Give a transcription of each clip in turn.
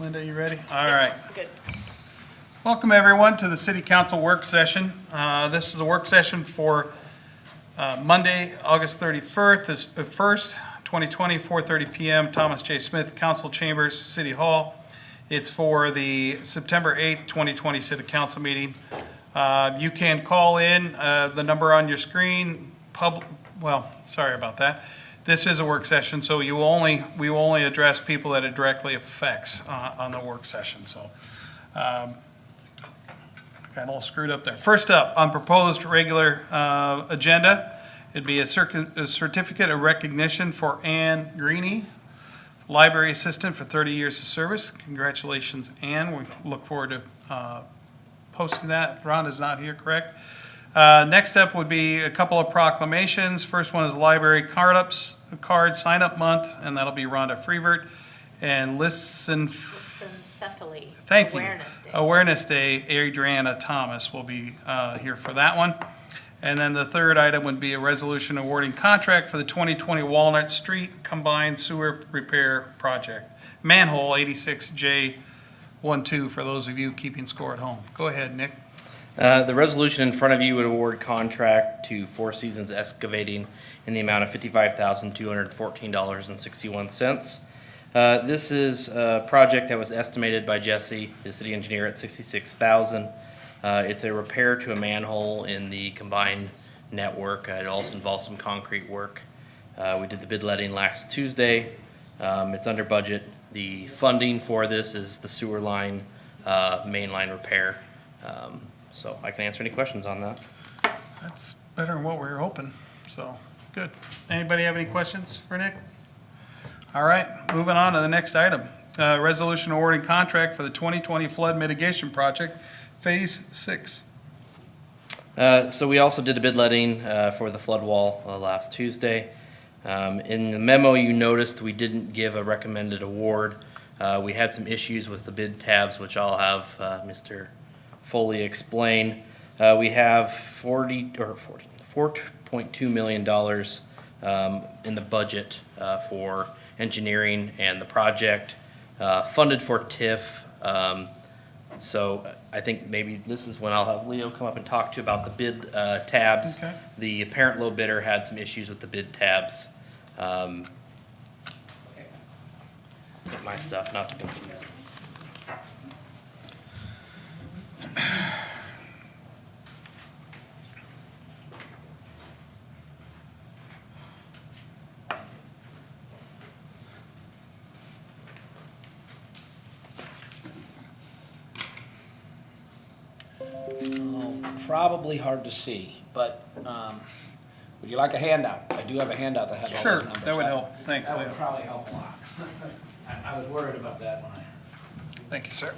Linda, you ready? All right. Good. Welcome, everyone, to the City Council work session. This is a work session for Monday, August 1st, 2020, 4:30 PM, Thomas J. Smith, Council Chambers, City Hall. It's for the September 8th, 2020 City Council meeting. You can call in the number on your screen. Sorry about that. This is a work session, so we will only address people that it directly affects on the work session. So, got a little screwed up there. First up, on proposed regular agenda, it'd be a certificate of recognition for Ann Greeny, library assistant for 30 years of service. Congratulations, Ann. We look forward to posting that. Rhonda's not here, correct? Next up would be a couple of proclamations. First one is library card sign-up month, and that'll be Rhonda Freevert. And Lissencephaly. Thank you. Awareness Day. Awareness Day, Adriana Thomas will be here for that one. And then the third item would be a resolution awarding contract for the 2020 Walnut Street Combined Sewer Repair Project. Manhole 86J12 for those of you keeping score at home. Go ahead, Nick. The resolution in front of you would award contract to Four Seasons Excavating in the amount of $55,214.61. This is a project that was estimated by Jesse, the city engineer, at $66,000. It's a repair to a manhole in the combined network. It also involves some concrete work. We did the bid letting last Tuesday. It's under budget. The funding for this is the sewer line, main line repair. So I can answer any questions on that. That's better than what we were hoping, so good. Anybody have any questions for Nick? All right, moving on to the next item. Resolution awarding contract for the 2020 Flood Mitigation Project, Phase 6. So we also did a bid letting for the flood wall last Tuesday. In the memo you noticed we didn't give a recommended award. We had some issues with the bid tabs, which I'll have Mr. Foley explain. We have $4.2 million in the budget for engineering and the project, funded for TIF. So I think maybe this is when I'll have Leo come up and talk to you about the bid tabs. Okay. The apparent low bidder had some issues with the bid tabs. Get my stuff, not to confuse. Probably hard to see, but would you like a handout? I do have a handout that has all Sure, those numbers. that would help. Thanks, That Leo. would probably help a lot. I was worried about that when I... Thank you, sir.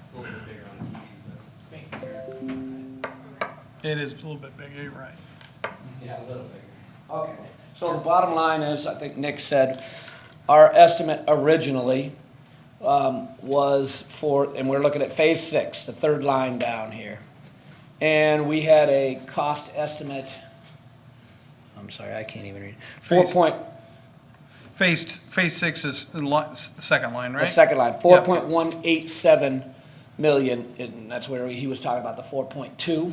It's a little bit bigger on the keys, It is a little bit big, you're right. Yeah, a little bigger. Okay, so the bottom line is, I think Nick said, our estimate originally was for, and we're looking at Phase 6, the third line down here. And we had a cost estimate, I'm sorry, I can't even read. Phase 6 is the second line, right? The second line, 4.187 million, and that's where he was talking about the 4.2.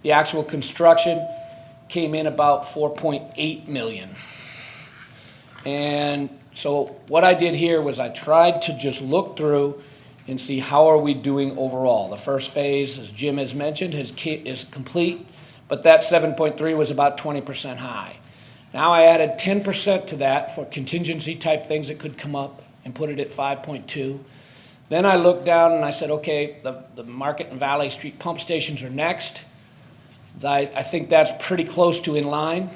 The actual construction came in about 4.8 million. And so what I did here was I tried to just look through and see how are we doing overall. The first phase, as Jim has mentioned, is complete, but that 7.3 was about 20% high. Now I added 10% to that for contingency type things that could come up and put it at 5.2. Then I looked down and I said, okay, the Market and Valley Street pump stations are next. I think that's pretty close to in line.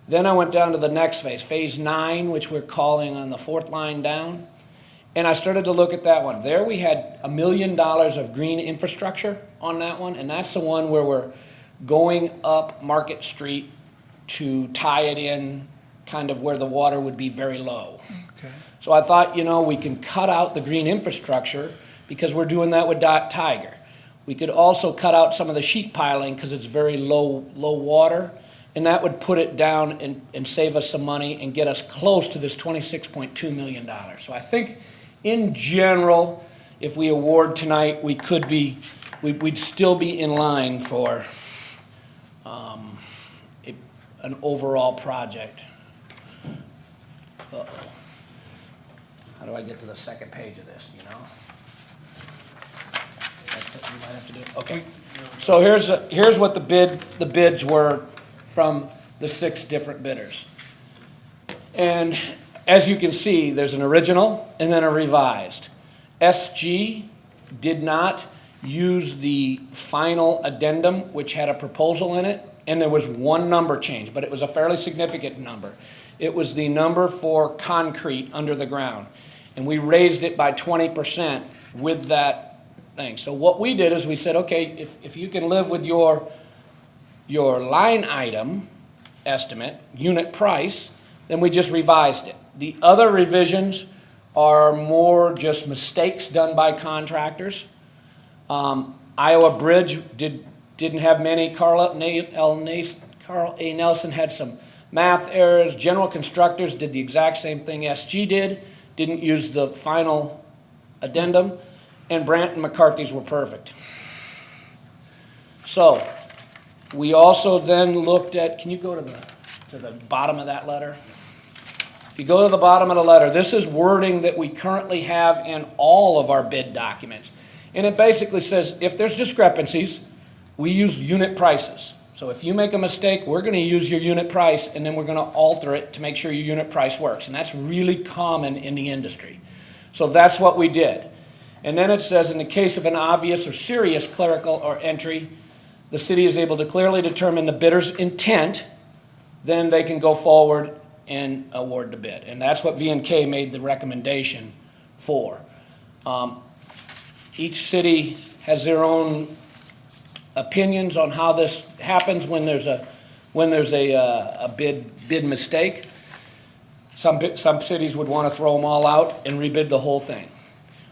Then I went down to the next phase, Phase 9, which we're calling on the fourth line down. And I started to look at that one. There we had $1 million of green infrastructure on that one, and that's the one where we're going up Market Street to tie it in kind of where the water would be very low. Okay. So I thought, we can cut out the green infrastructure because we're doing that with Tiger. We could also cut out some of the sheet piling because it's very low water, and that would put it down and save us some money and get us close to this $26.2 million. So I think in general, if we award tonight, we'd still be in line for an overall project. Uh-oh. How do I get to the second page of this, do you know? That's it, you might have to do it. Okay. So here's what the bids were from the 6 different bidders. And as you can see, there's an original and then a revised. SG did not use the final addendum, which had a proposal in it, and there was one number change, but it was a fairly significant number. It was the number for concrete under the ground, and we raised it by 20% with that thing. So what we did is we said, okay, if you can live with your line item estimate, unit price, then we just revised it. The other revisions are more just mistakes done by contractors. Iowa Bridge didn't have many. Carl A. Nelson had some math errors. General Constructors did the exact same thing SG did, didn't use the final addendum, and Brandt and McCarthy's were perfect. So we also then looked at, can you go to the bottom of that letter? If you go to the bottom of the letter, this is wording that we currently have in all of our bid documents. And it basically says, if there's discrepancies, we use unit prices. So if you make a mistake, we're going to use your unit price, and then we're going to alter it to make sure your unit price works. And that's really common in the industry. So that's what we did. And then it says, in the case of an obvious or serious clerical or entry, the city is able to clearly determine the bidder's intent, then they can go forward and award the bid. And that's what V&K made the recommendation for. Each city has their own opinions on how this happens when there's a bid mistake. Some cities would want to throw them all out and rebid the whole thing.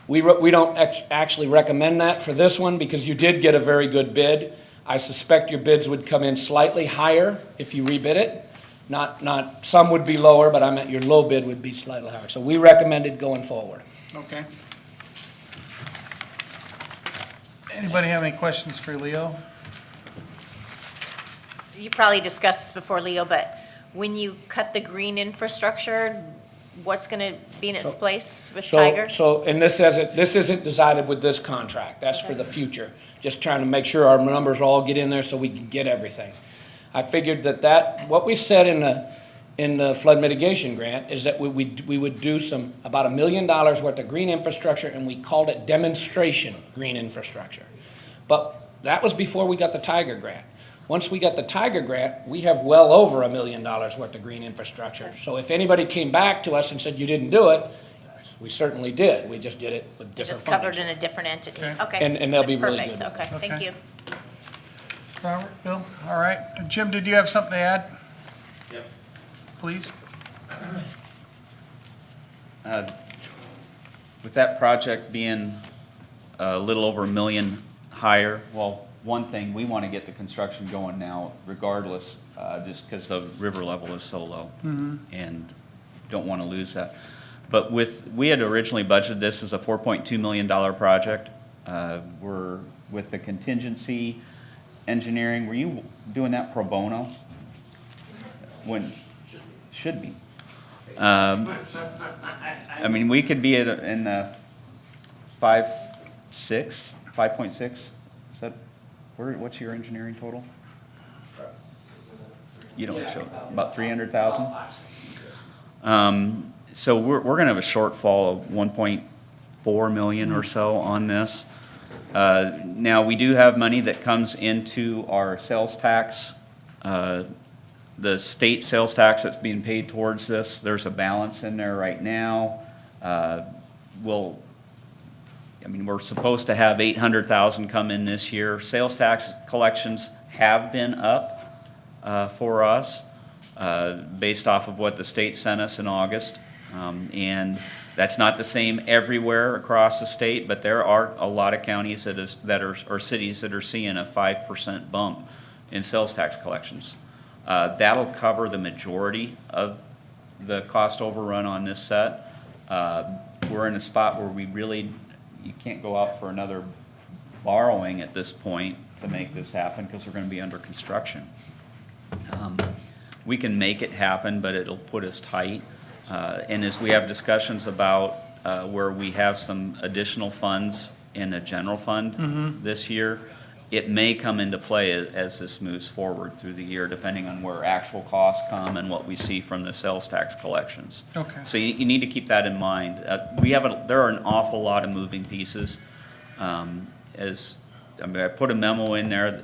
We don't actually recommend that for this one because you did get a very good bid. I suspect your bids would come in slightly higher if you rebid it. Not some would be lower, but I meant your low bid would be slightly higher. So we recommended going forward. Okay. Anybody have any questions for Leo? You probably discussed this before, Leo, but when you cut the green infrastructure, what's going to be in its place with Tiger? And this isn't decided with this contract. That's for the future. Just trying to make sure our numbers all get in there so we can get everything. I figured that what we said in the flood mitigation grant is that we would do about $1 million worth of green infrastructure, and we called it demonstration green infrastructure. But that was before we got the Tiger grant. Once we got the Tiger grant, we have well over $1 million worth of green infrastructure. So if anybody came back to us and said you didn't do it, we certainly did. We just did it with different Just covered funding. in a different entity. Okay. Okay. And they'll be really Perfect. good. Okay, thank Okay. you. Robert, Bill, all right. Jim, did you have something to add? Yep. Please? With that project being a little over $1 million higher, well, one thing, we want to get the construction going now regardless, just because the river level is so low. And don't want to lose that. But we had originally budgeted this as a $4.2 million project. We're with the contingency engineering, were you doing that pro bono? Should be. I mean, we could be in 5.6. Is that, what's your engineering total? You don't show, about 300,000? So we're gonna have a shortfall of 1.4 million or so on this. Now, we do have money that comes into our sales tax. The state sales tax that's being paid towards this, there's a balance in there right now. We're supposed to have 800,000 come in this year. Sales tax collections have been up for us based off of what the state sent us in August. And That's not the same everywhere across the state, but there are a lot of counties or cities that are seeing a 5% bump in sales tax collections. That'll cover the majority of the cost overrun on this set. We're in a spot where you can't go out for another borrowing at this point to make this happen, because we're gonna be under construction. We can make it happen, but it'll put us tight. And as we have discussions about where we have some additional funds in a general fund this year, it may come into play as this moves forward through the year, depending on where actual costs come and what we see from the sales tax collections. Okay. So you need to keep that in mind. There are an awful lot of moving pieces. I put a memo in there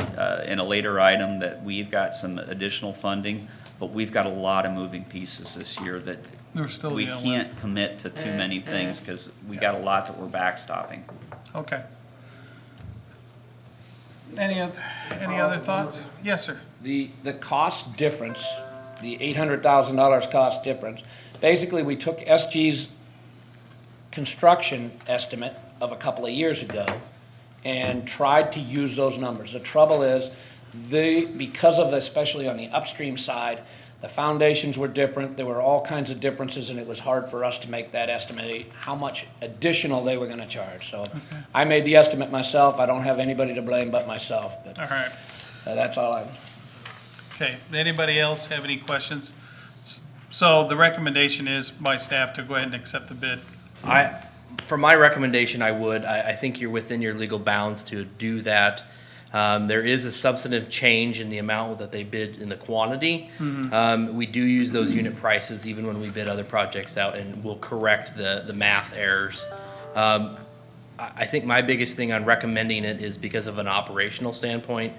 in a later item that we've got some additional funding, but we've got a lot of moving pieces this year that We're still we dealing with. can't commit to too many things, because we got a lot that we're backstopping. Okay. Any other thoughts? Yes, sir. The cost difference, the $800,000 cost difference, basically, we took SG's construction estimate of a couple of years ago and tried to use those numbers. The trouble is, because of, especially on the upstream side, the foundations were different, there were all kinds of differences, and it was hard for us to make that estimate, how much additional they were gonna charge. So I made the estimate myself, I don't have anybody to blame but myself, but All right. that's all I. Okay. Anybody else have any questions? So the recommendation is by staff to go ahead and accept the bid. For my recommendation, I think you're within your legal bounds to do that. There is a substantive change in the amount that they bid in the quantity. We do use those unit prices even when we bid other projects out, and we'll correct the math errors. I think my biggest thing on recommending it is because of an operational standpoint.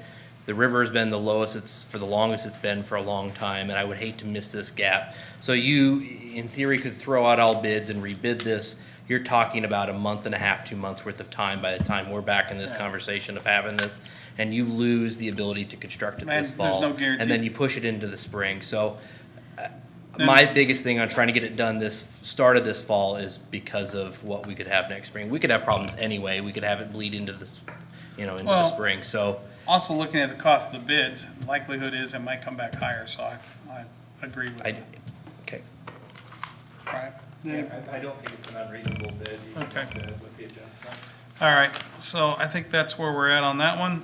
The river has been the lowest for the longest it's been for a long time, and I would hate to miss this gap. So you, in theory, could throw out all bids and rebid this. You're talking about a month and a half, 2 months worth of time by the time we're back in this conversation of having this, and you lose the ability to construct it Man, this there's fall. no guarantee. And then you push it into the spring. So my biggest thing on trying to get it done started this fall is because of what we could have next spring. We could have problems anyway. We could have it bleed into this, into the Well, spring. So Also, looking at the cost of the bids, likelihood is it might come back higher, so I agree with that. okay. All right. I don't think it's an unreasonable bid, even Okay. with the adjustment. All right, so I think that's where we're at on that one.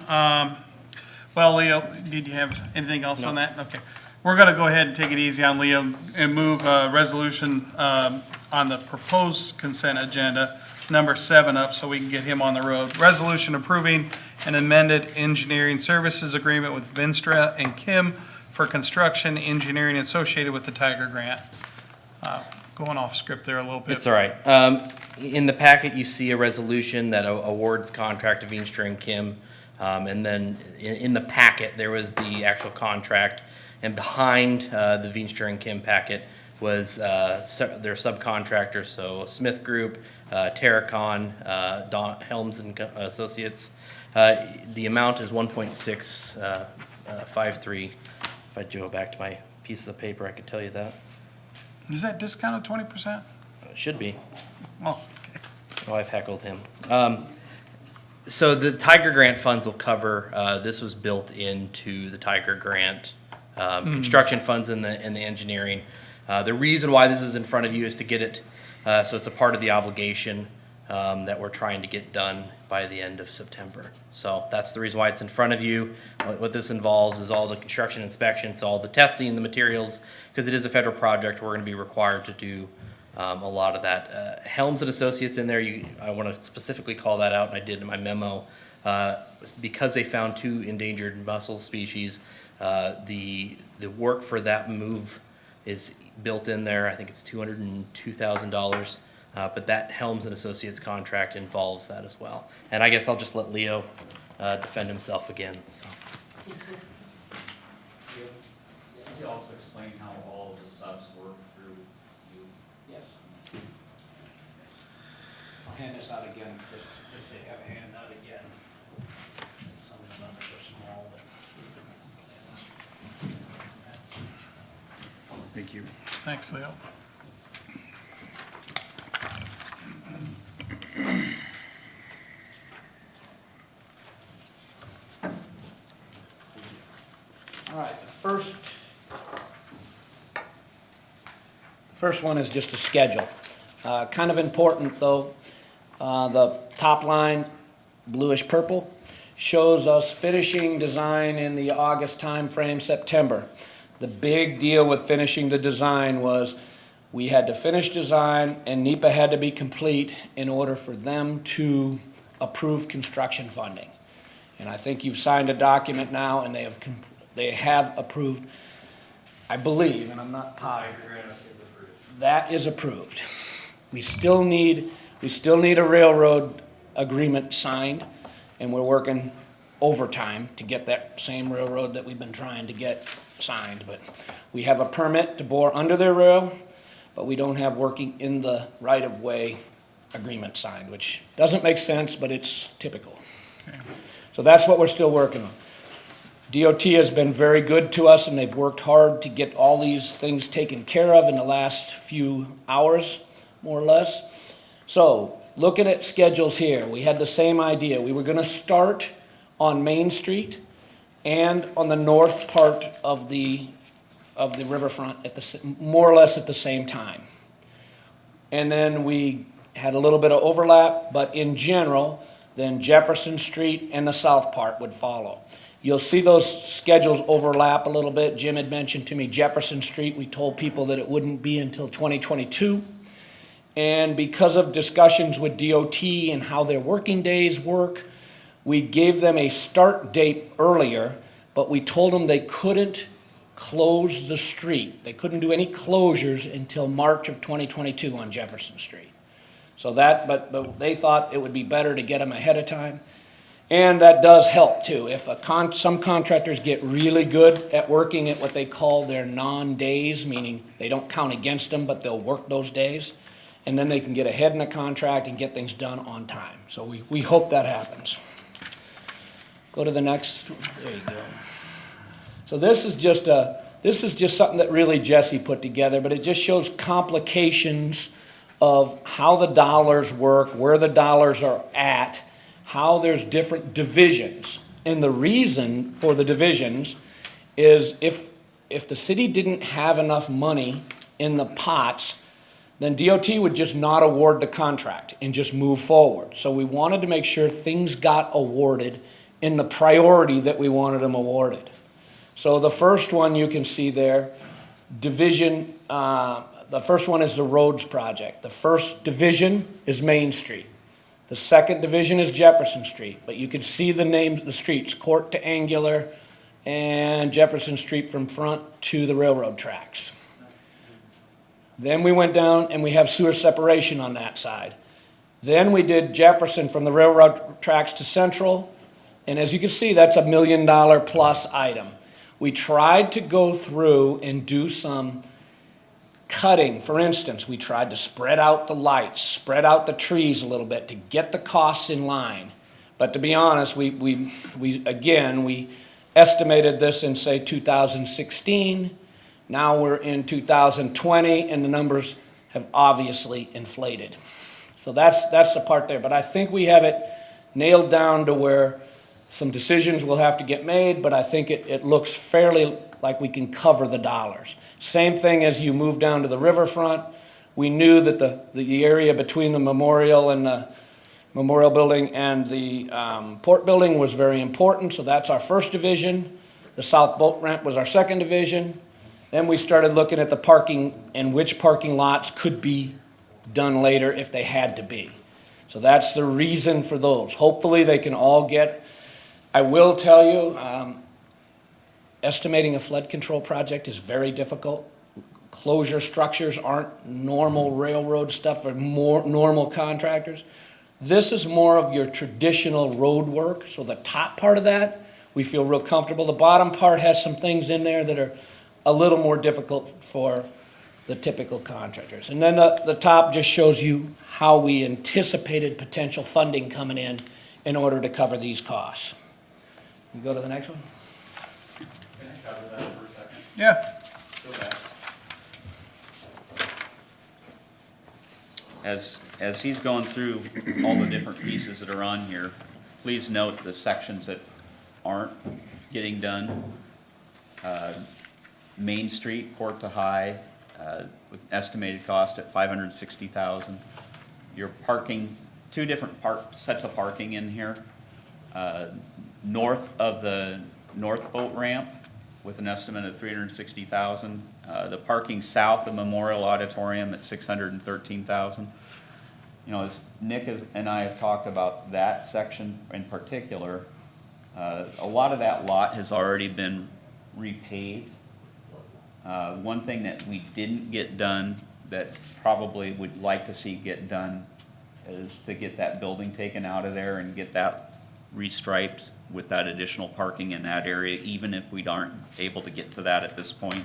Well, Leo, did you have anything else on that? Okay. We're gonna go ahead and take it easy on Leo and move resolution on the proposed consent agenda, number 7 up, so we can get him on the road. Resolution approving an amended engineering services agreement with Vinstra and Kim for construction engineering associated with the Tiger Grant. Going off script there a little bit. It's all right. In the packet, you see a resolution that awards contract to Veenstra and Kim. And then in the packet, there was the actual contract. And behind the Veenstra and Kim packet was their subcontractors, so Smith Group, Terracon, Helms and Associates. The amount is 1.653. If I go back to my pieces of paper, I could tell you that. Is that discounted 20%? It should be. Oh, okay. Oh, I've heckled him. So the Tiger Grant funds will cover, this was built into the Tiger Grant construction funds and the engineering. The reason why this is in front of you is to get it, so it's a part of the obligation that we're trying to get done by the end of September. So that's the reason why it's in front of you. What this involves is all the construction inspections, all the testing, the materials, because it is a federal project, we're gonna be required to do a lot of that. Helms and Associates in there, I want to specifically call that out, and I did in my memo. Because they found 2 endangered mussel species, the work for that move is built in there. I think it's $202,000. But that Helms and Associates contract involves that as well. And I guess I'll just let Leo defend himself again. So. Can you also explain how all of the subs work through you? Yes. I'll hand this out again, just so you have a handout again. Some of the numbers are small, but. Thank you. Thanks, Leo. All right, the first one is just a schedule. Kind of important, though. The top line, bluish purple, shows us finishing design in the August timeframe, September. The big deal with finishing the design was we had to finish design and NEPA had to be complete in order for them to approve construction funding. And I think you've signed a document now and they have approved, I believe, and I'm not positive. That is approved. We still need a railroad agreement signed, and we're working overtime to get that same railroad that we've been trying to get signed. But we have a permit to bore under their rail, but we don't have working in the right-of-way agreement signed, which doesn't make sense, but it's typical. So that's what we're still working on. DOT has been very good to us, and they've worked hard to get all these things taken care of in the last few hours, more or less. So, looking at schedules here, we had the same idea. We were going to start on Main Street and on the north part of the riverfront more or less at the same time. And then we had a little bit of overlap, but in general, then Jefferson Street and the south part would follow. You'll see those schedules overlap a little bit. Jim had mentioned to me Jefferson Street. We told people that it wouldn't be until 2022. And because of discussions with DOT and how their working days work, we gave them a start date earlier, but we told them they couldn't close the street. They couldn't do any closures until March of 2022 on Jefferson Street. So but they thought it would be better to get them ahead of time. And that does help too. If some contractors get really good at working at what they call their non-days, meaning they don't count against them, but they'll work those days, and then they can get ahead in a contract and get things done on time. So we hope that happens. Go to the next, there you go. So this is just something that really Jesse put together, but it just shows complications of how the dollars work, where the dollars are at, how there's different divisions. And the reason for the divisions is if the city didn't have enough money in the pots, then DOT would just not award the contract and just move forward. So we wanted to make sure things got awarded in the priority that we wanted them awarded. So the first one you can see there, division, the first one is the roads project. The first division is Main Street. The second division is Jefferson Street, but you can see the names of the streets, Court to Angular and Jefferson Street from front to the railroad tracks. Then we went down and we have sewer separation on that side. Then we did Jefferson from the railroad tracks to Central, and as you can see, that's $1 million plus item. We tried to go through and do some cutting. For instance, we tried to spread out the lights, spread out the trees a little bit to get the costs in line. But to be honest, we estimated this in, say, 2016. Now we're in 2020, and the numbers have obviously inflated. So that's the part there. But I think we have it nailed down to where some decisions will have to get made, but I think it looks fairly like we can cover the dollars. Same thing as you move down to the riverfront. We knew that the area between the memorial and the memorial building and the port building was very important, so that's our first division. The south boat ramp was our second division. Then we started looking at the parking and which parking lots could be done later if they had to be. So that's the reason for those. Hopefully they can all get, I will tell you, estimating a flood control project is very difficult. Closure structures aren't normal railroad stuff or more normal contractors. This is more of your traditional road work. So the top part of that, we feel real comfortable. The bottom part has some things in there that are a little more difficult for the typical contractors. And then the top just shows you how we anticipated potential funding coming in order to cover these costs. You go to the next one? Can I cover that for a second? Yeah. Go back. As he's going through all the different pieces that are on here, please note the sections that aren't getting done. Main Street, Port to High, with an estimated cost at $560,000. You're parking, two different sets of parking in here. North of the north boat ramp with an estimate of $360,000. The parking south of Memorial Auditorium at $613,000. You know, as Nick and I have talked about that section in particular, a lot of that lot has already been repaved. One thing that we didn't get done that probably would like to see get done is to get that building taken out of there and get that restriped with that additional parking in that area, even if we aren't able to get to that at this point.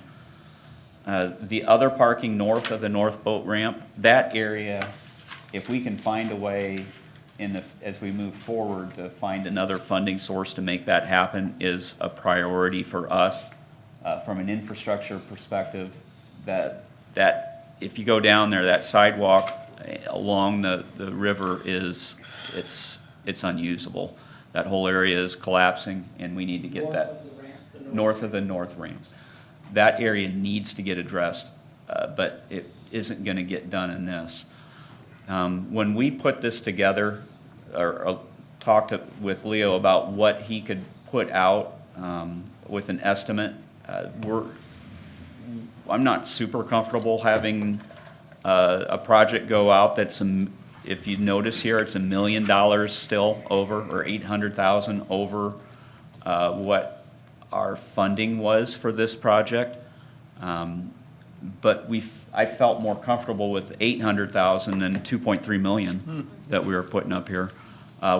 The other parking north of the north boat ramp, that area, if we can find a way as we move forward to find another funding source to make that happen, is a priority for us. From an infrastructure perspective, that if you go down there, that sidewalk along the river it's unusable. That whole area is collapsing, and we need to get that north of the north ramp. That area needs to get addressed, but it isn't going to get done in this. When we put this together, or talked with Leo about what he could put out with an estimate, I'm not super comfortable having a project go out that's, if you notice here, it's $1 million still over, or $800,000 over what our funding was for this project. But I felt more comfortable with $800,000 than $2.3 million that we were putting up here.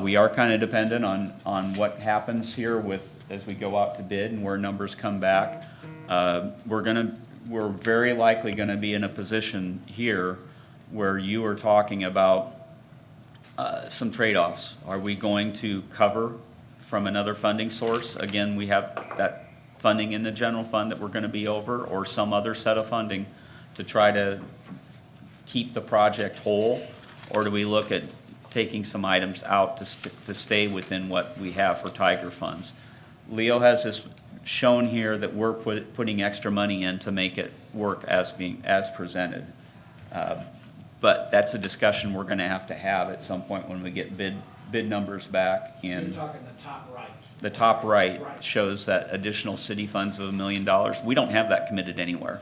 We are kind of dependent on what happens here as we go out to bid and where numbers come back. We're very likely gonna be in a position here where you are talking about some trade-offs. Are we going to cover from another funding source? Again, we have that funding in the general fund that we're gonna be over, or some other set of funding to try to keep the project whole? Or do we look at taking some items out to stay within what we have for Tiger funds? Leo has this shown here that we're putting extra money in to make it work as presented. But that's a discussion we're gonna have at some point when we get bid numbers back. You're And talking the top right. the top right shows that additional city funds of $1 million. We don't have that committed anywhere.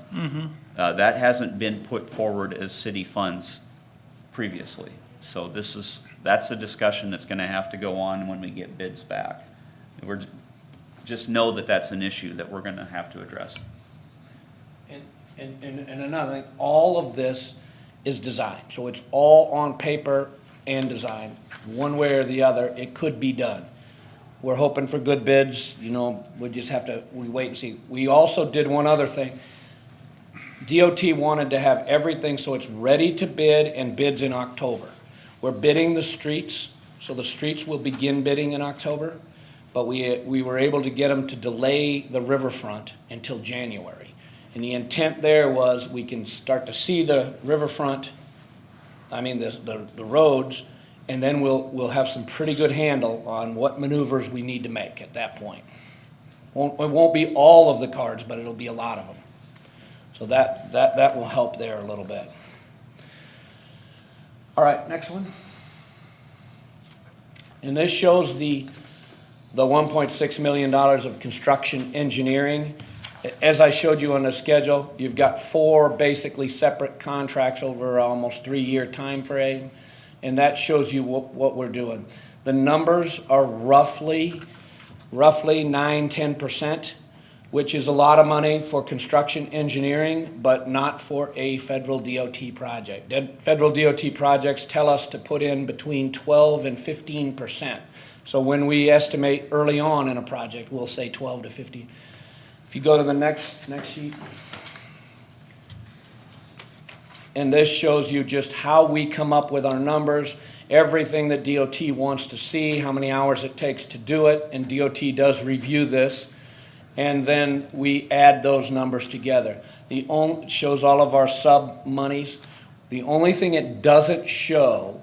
That hasn't been put forward as city funds previously. So that's a discussion that's gonna have to go on when we get bids back. Just know that that's an issue that we're gonna have to address. And another thing, all of this is design, so it's all on paper and design. One way or the other, it could be done. We're hoping for good bids, we just have to, we wait and see. We also did one other thing. DOT wanted to have everything so it's ready to bid, and bids in October. We're bidding the streets, so the streets will begin bidding in October, but we were able to get them to delay the riverfront until January. And the intent there was we can start to see the riverfront, the roads, and then we'll have some pretty good handle on what maneuvers we need to make at that point. It won't be all of the cards, but it'll be a lot of them. So that will help there a little bit. All right, next one. And this shows the $1.6 million of construction engineering. As I showed you on the schedule, you've got 4 basically separate contracts over almost 3-year time frame, and that shows you what we're doing. The numbers are roughly 9-10%, which is a lot of money for construction engineering, but not for a federal DOT project. Federal DOT projects tell us to put in between 12 and 15%. So when we estimate early on in a project, we'll say 12 to 15. If you go to the next sheet. And this shows you just how we come up with our numbers, everything that DOT wants to see, how many hours it takes to do it, and DOT does review this. And then we add those numbers together. It shows all of our sub monies. The only thing it doesn't show,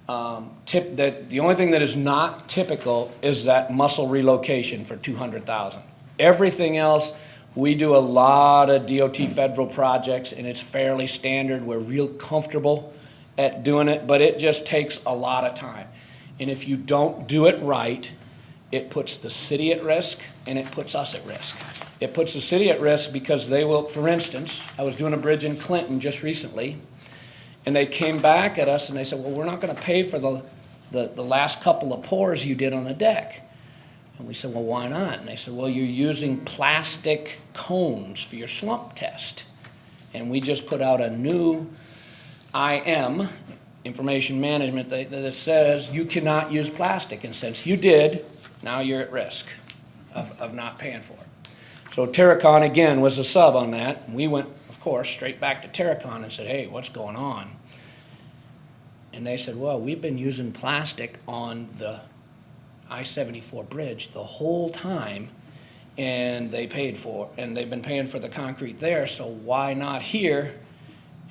the only thing that is not typical is that muscle relocation for $200,000. Everything else We do a lot of DOT federal projects, and it's fairly standard. We're real comfortable at doing it, but it just takes a lot of time. And if you don't do it right, it puts the city at risk, and it puts us at risk. It puts the city at risk because they will, for instance, I was doing a bridge in Clinton just recently, and they came back at us and they said, well, we're not gonna pay for the last couple of pours you did on the deck. And we said, well, why not? And they said, well, you're using plastic cones for your slump test. And we just put out a new IM, information management, that says you cannot use plastic. And since you did, now you're at risk of not paying for it. So Terracon, again, was a sub on that. And we went, of course, straight back to Terracon and said, hey, what's going on? And they said, well, we've been using plastic on the I-74 bridge the whole time, and they've been paying for the concrete there, so why not here?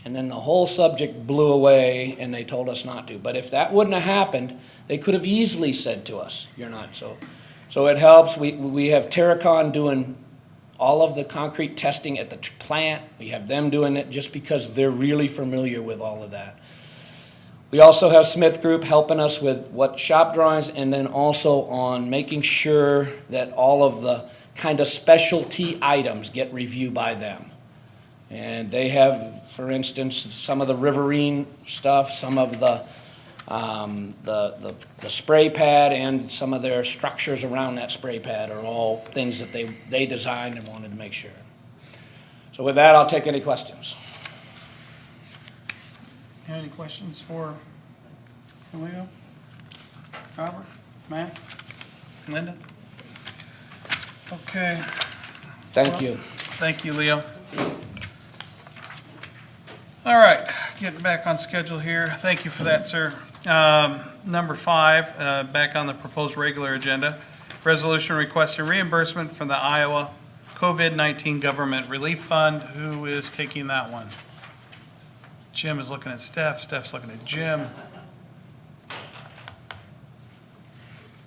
And then the whole subject blew away, and they told us not to. But if that wouldn't have happened, they could have easily said to us, you're not. So it helps. We have Terracon doing all of the concrete testing at the plant. We have them doing it just because they're really familiar with all of that. We also have Smith Group helping us with what shop drawings, and then also on making sure that all of the kind of specialty items get reviewed by them. And they have, for instance, some of the riverine stuff, some of the spray pad, and some of their structures around that spray pad are all things that they designed and wanted to make sure. So with that, I'll take any questions. Any questions for Leo? Robert? Matt? Linda? Okay. Thank you. Thank you, Leo. All right, getting back on schedule here. Thank you for that, sir. Number 5, back on the proposed regular agenda. Resolution requesting reimbursement from the Iowa COVID-19 Government Relief Fund. Who is taking that one? Jim is looking at Steph. Steph's looking at Jim.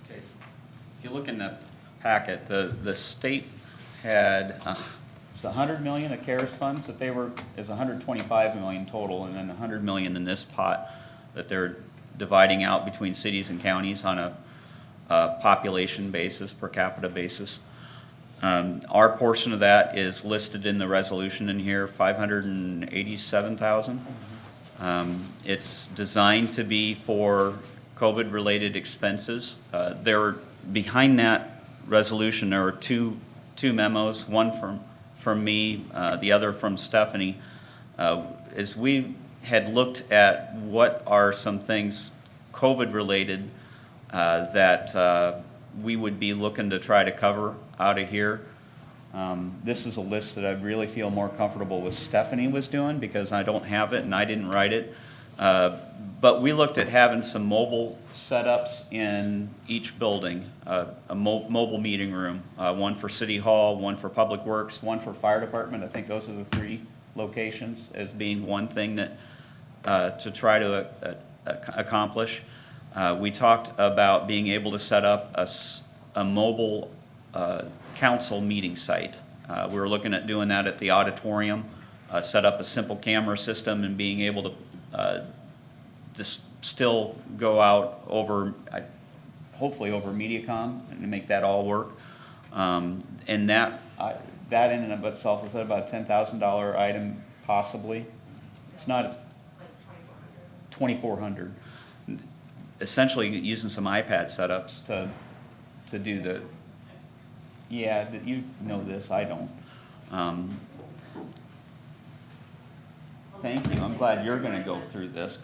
Okay. If you look in the packet, the state had $100 million of CARES funds that is $125 million total, and then $100 million in this pot that they're dividing out between cities and counties on a population basis, per capita basis. Our portion of that is listed in the resolution in here, $587,000. It's designed to be for COVID-related expenses. Behind that resolution, there are two memos, one from me, the other from Stephanie. As we had looked at what are some things COVID-related that we would be looking to try to cover out of here. This is a list that I really feel more comfortable with Stephanie was doing, because I don't have it and I didn't write it. But we looked at having some mobile setups in each building, a mobile meeting room, one for City Hall, one for Public Works, one for Fire Department. I think those are the 3 locations as being one thing that to try to accomplish. We talked about being able to set up a mobile council meeting site. We were looking at doing that at the auditorium, set up a simple camera system and being able to just still go out over, hopefully over Mediacom, and make that all work. And that in and of itself is about a $10,000 item, possibly. It's not. $2,400. Essentially using some iPad setups to do the, yeah, you know this, I don't. Thank you, I'm glad you're gonna go through this.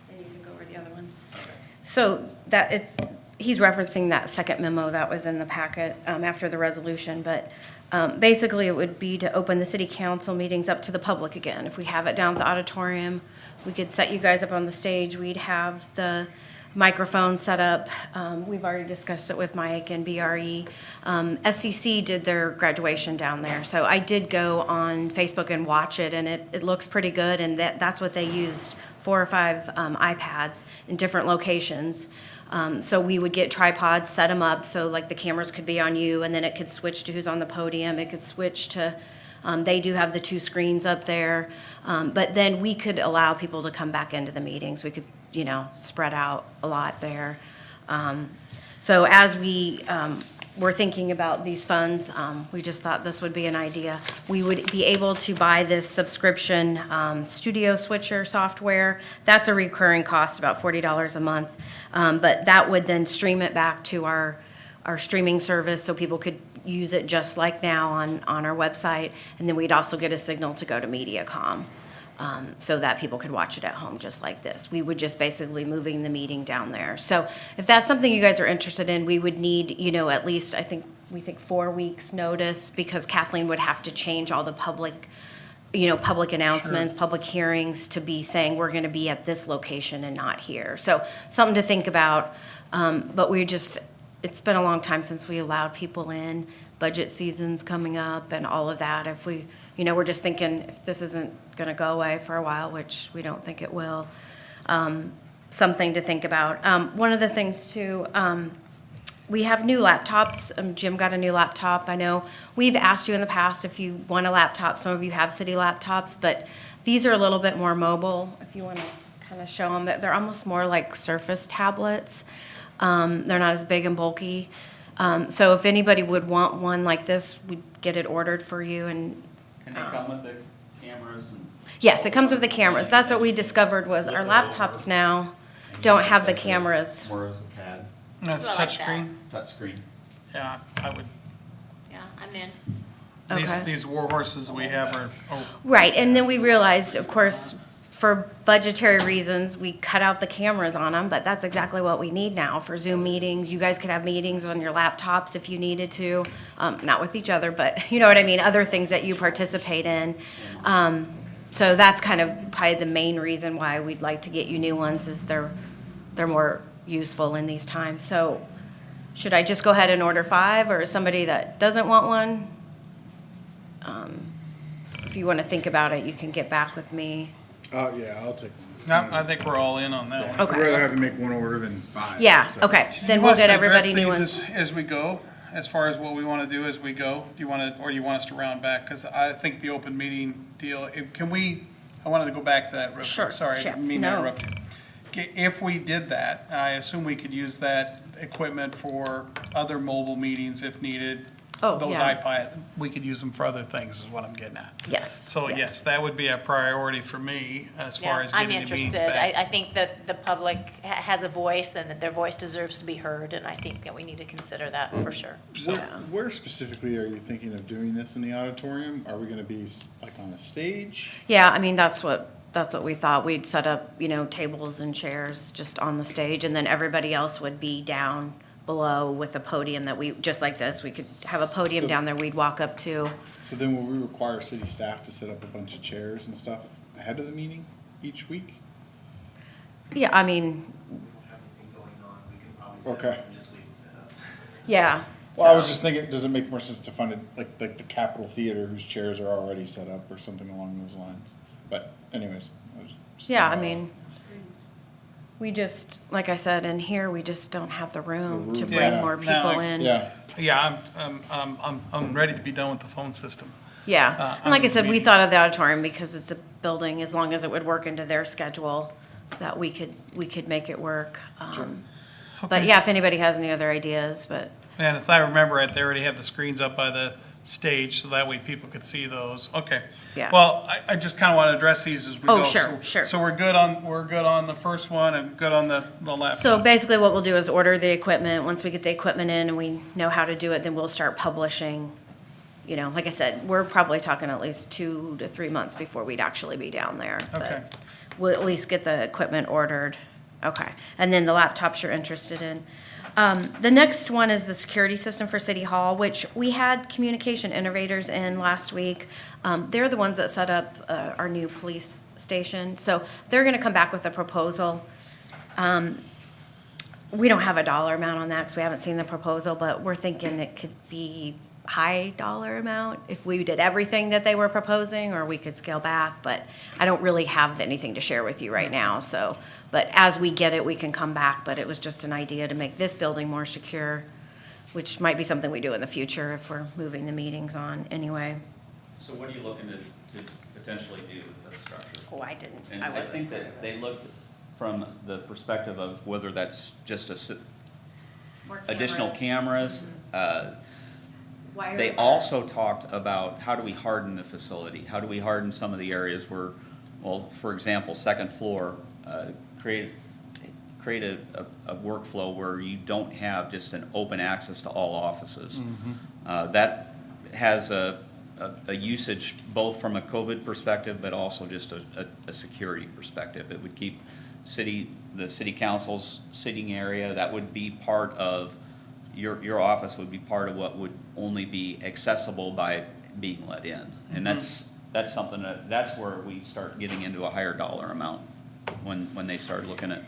And you can go over the other ones. So he's referencing that second memo that was in the packet after the resolution, but basically it would be to open the city council meetings up to the public again. If we have it down at the auditorium, we could set you guys up on the stage. We'd have the microphone set up. We've already discussed it with Mike and BRE. SCC did their graduation down there. So I did go on Facebook and watch it, and it looks pretty good, and that's what they used, 4 or 5 iPads in different locations. So we would get tripods, set them up, so like the cameras could be on you, and then it could switch to who's on the podium. It could switch to, they do have the 2 screens up there. But then we could allow people to come back into the meetings. We could, spread out a lot there. So as we were thinking about these funds, we just thought this would be an idea. We would be able to buy this subscription studio switcher software. That's a recurring cost, about $40 a month. But that would then stream it back to our streaming service so people could use it just like now on our website. And then we'd also get a signal to go to Mediacom. So that people could watch it at home just like this. We would just basically moving the meeting down there. So if that's something you guys are interested in, we would need, at least, we think 4 weeks notice, because Kathleen would have to change all the public announcements, public hearings to be saying we're gonna be at this location and not here. So something to think about, but it's been a long time since we allowed people in. Budget season's coming up and all of that. If we, we're just thinking if this isn't gonna go away for a while, which we don't think it will, something to think about. One of the things too, we have new laptops. Jim got a new laptop. I know we've asked you in the past if you want a laptop. Some of you have city laptops, but these are a little bit more mobile. If you want to kind of show them, that they're almost more like Surface tablets. They're not as big and bulky. So if anybody would want one like this, we'd get it ordered for you. And Can they come with the cameras and? yes, it comes with the cameras. That's what we discovered was our laptops now don't have the cameras. More as a pad, That's I like that. touchscreen. touchscreen. Yeah, I would, Yeah, I'm in. Okay. these war horses we have are, Right, and then we realized, of course, for budgetary reasons, we cut out the cameras on them, but that's exactly what we need now for Zoom meetings. You guys could have meetings on your laptops if you needed to, not with each other, but you know what I mean, other things that you participate in. So that's kind of probably the main reason why we'd like to get you new ones, is they're more useful in these times. So should I just go ahead and order 5, or somebody that doesn't want one? If you want to think about it, you can get back with me. Yeah, I'll take one. no, I think we're all in on that one. I'd rather Okay. have you make one order than 5. Yeah, so. okay, then You we'll want us get to address everybody new these ones. As we go, as far as what we want to do as we go? Do you want to, or you want us to round back? Because I think the open meeting deal, I wanted to go back to that real quick. Sure, Sorry, I sure. didn't mean to No. interrupt you. Okay, if we did that, I assume we could use that equipment for other mobile meetings if needed. Oh, Those yeah. iPad, we could use them for other things, is what I'm getting at. Yes. So yes, that would be a priority for me as far Yeah, as I'm getting the meetings interested. back. I think that the public has a voice and that their voice deserves to be heard, and I think that we need to consider that for sure. Where specifically are you thinking of doing this in the auditorium? Are we gonna be like on a stage? Yeah, I mean, that's what we thought. We'd set up, tables and chairs just on the stage, and then everybody else would be down below with a podium that just like this, we could have a podium So- down there we'd walk up to. So then will we require city staff to set up a bunch of chairs and stuff ahead of the meeting each week? Yeah, I mean, Okay. yeah. Well, I was so- just thinking, does it make more sense to fund it like the Capitol Theater whose chairs are already set up or something along those lines? But anyways. I was just Yeah, I thinking mean, we just, like I said, in here, we just don't have the room to room. bring Yeah, more no, people I- in. Yeah, Yeah, I'm ready to be done with the phone system. Yeah, and like I on said, we meetings. thought of the auditorium because it's a building, as long as it would work into their schedule, that we could make it work. But Okay. yeah, if anybody has any other ideas, but, And if I remember right, they already have the screens up by the stage, so that way people could see those. Okay. Yeah. Well, I just kind of want to address these as we go. Oh, sure, So- sure. So we're good on the first one and good on the laptop. so basically what we'll do is order the equipment. Once we get the equipment in and we know how to do it, then we'll start publishing. Like I said, we're probably talking at least 2 to 3 months before we'd actually be down there. but Okay. We'll at least get the equipment ordered. Okay, and then the laptops you're interested in. The next one is the security system for City Hall, which we had Communication Innovators in last week. They're the ones that set up our new police station, so they're gonna come back with a proposal. We don't have a dollar amount on that because we haven't seen the proposal, but we're thinking it could be high dollar amount if we did everything that they were proposing, or we could scale back, but I don't really have anything to share with you right now, so. But as we get it, we can come back, but it was just an idea to make this building more secure, which might be something we do in the future if we're moving the meetings on anyway. So what are you looking to potentially do with that structure? Oh, I didn't. And I think that they looked from the perspective of whether that's just additional cameras. They also talked about how do we harden the facility? How do we harden some of the areas where, well, for example, second floor, create a workflow where you don't have just an open access to all offices. That has a usage both from a COVID perspective, but also just a security perspective. It would keep the city council's sitting area, that would be part of, your office would be part of what would only be accessible by being let in. And that's something that's where we start getting into a higher dollar amount when they start looking at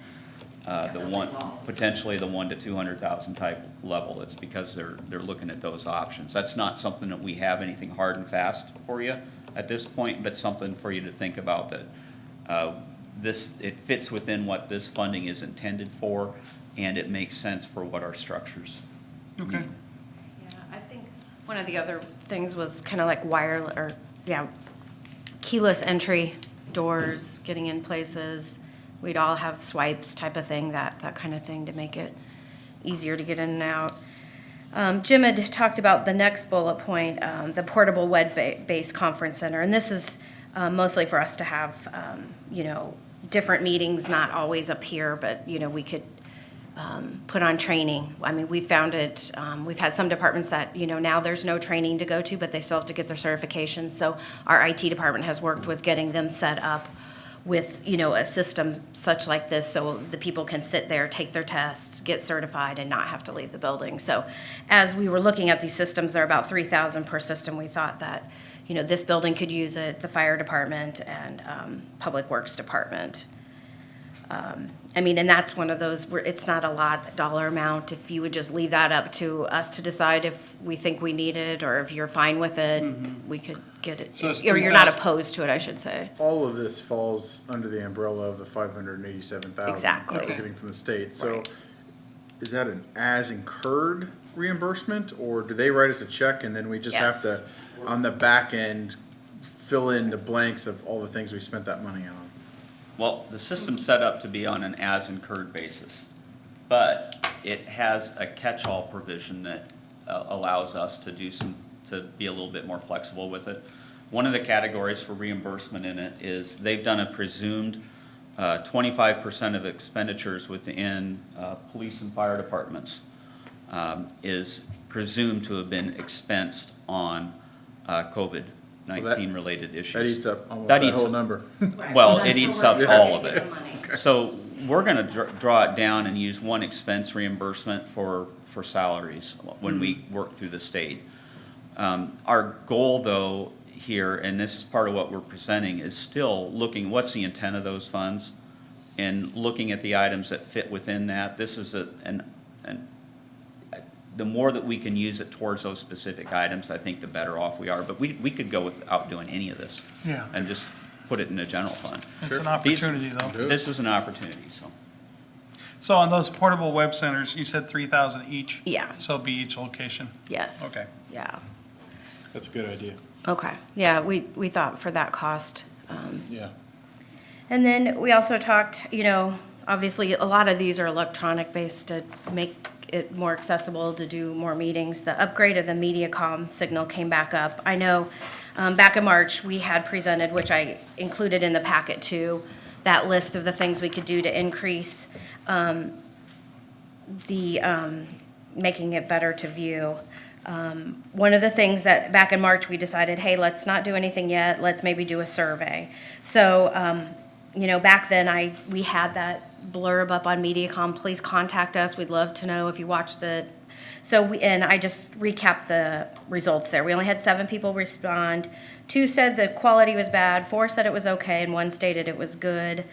potentially the 100,000 to 200,000 type level. It's because they're looking at those options. That's not something that we have anything hard and fast for you at this point, but something for you to think about that it fits within what this funding is intended for, and it makes sense for what our structures. Okay. Yeah, I think one of the other things was kind of like keyless entry doors, getting in places. We'd all have swipes type of thing, that kind of thing to make it easier to get in and out. Jim had talked about the next bullet point, the portable web-based conference center. And this is mostly for us to have, different meetings, not always up here, but, we could put on training. I mean, we found it, we've had some departments that, now there's no training to go to, but they still have to get their certifications. So our IT department has worked with getting them set up with, a system such like this, so the people can sit there, take their tests, get certified, and not have to leave the building. So as we were looking at these systems, they're about $3,000 per system. We thought that, this building could use it, the fire department and public works department. And that's one of those where it's not a lot dollar amount. If you would just leave that up to us to decide if we think we need it, or if you're fine with it, we could get it. So it's Or you're not 3,000. opposed to it, I should say. All of this falls under the umbrella of the 587,000. Exactly. That we're getting from the state. So Right. is that an as incurred reimbursement, or do they write us a check and then we just have Yes. to, on the back end, fill in the blanks of all the things we spent that money on? Well, the system's set up to be on an as-incurred basis, but it has a catch-all provision that allows us to be a little bit more flexible with it. One of the categories for reimbursement in it is they've done a presumed 25% of expenditures within police and fire departments is presumed to have been expensed on COVID-19 related issues. That eats up almost That that eats- whole number. Well, it eats up all of it. Money. So we're gonna draw it down and use one expense reimbursement for salaries when we work through the state. Our goal though here, and this is part of what we're presenting, is still looking, what's the intent of those funds? And looking at the items that fit within that. This is the more that we can use it towards those specific items, I think the better off we are. But we could go without doing any of this. Yeah. And just put it in a general fund. It's an These- opportunity, though. This is an opportunity, so. So on those portable web centers, you said 3,000 each? Yeah. So it'll be each location? Yes. Okay. Yeah. That's a good idea. Okay. Yeah, we thought for that cost. Yeah. And then we also talked, obviously, a lot of these are electronic based to make it more accessible to do more meetings. The upgrade of the Mediacom signal came back up. I know back in March, we had presented, which I included in the packet too, that list of the things we could do to increase making it better to view. One of the things that back in March, we decided, hey, let's not do anything yet. Let's maybe do a survey. So, back then we had that blurb up on Mediacom, please contact us. We'd love to know if you watched it. And I just recapped the results there. We only had 7 people respond. 2 said the quality was bad, 4 said it was okay, and 1 stated it was good.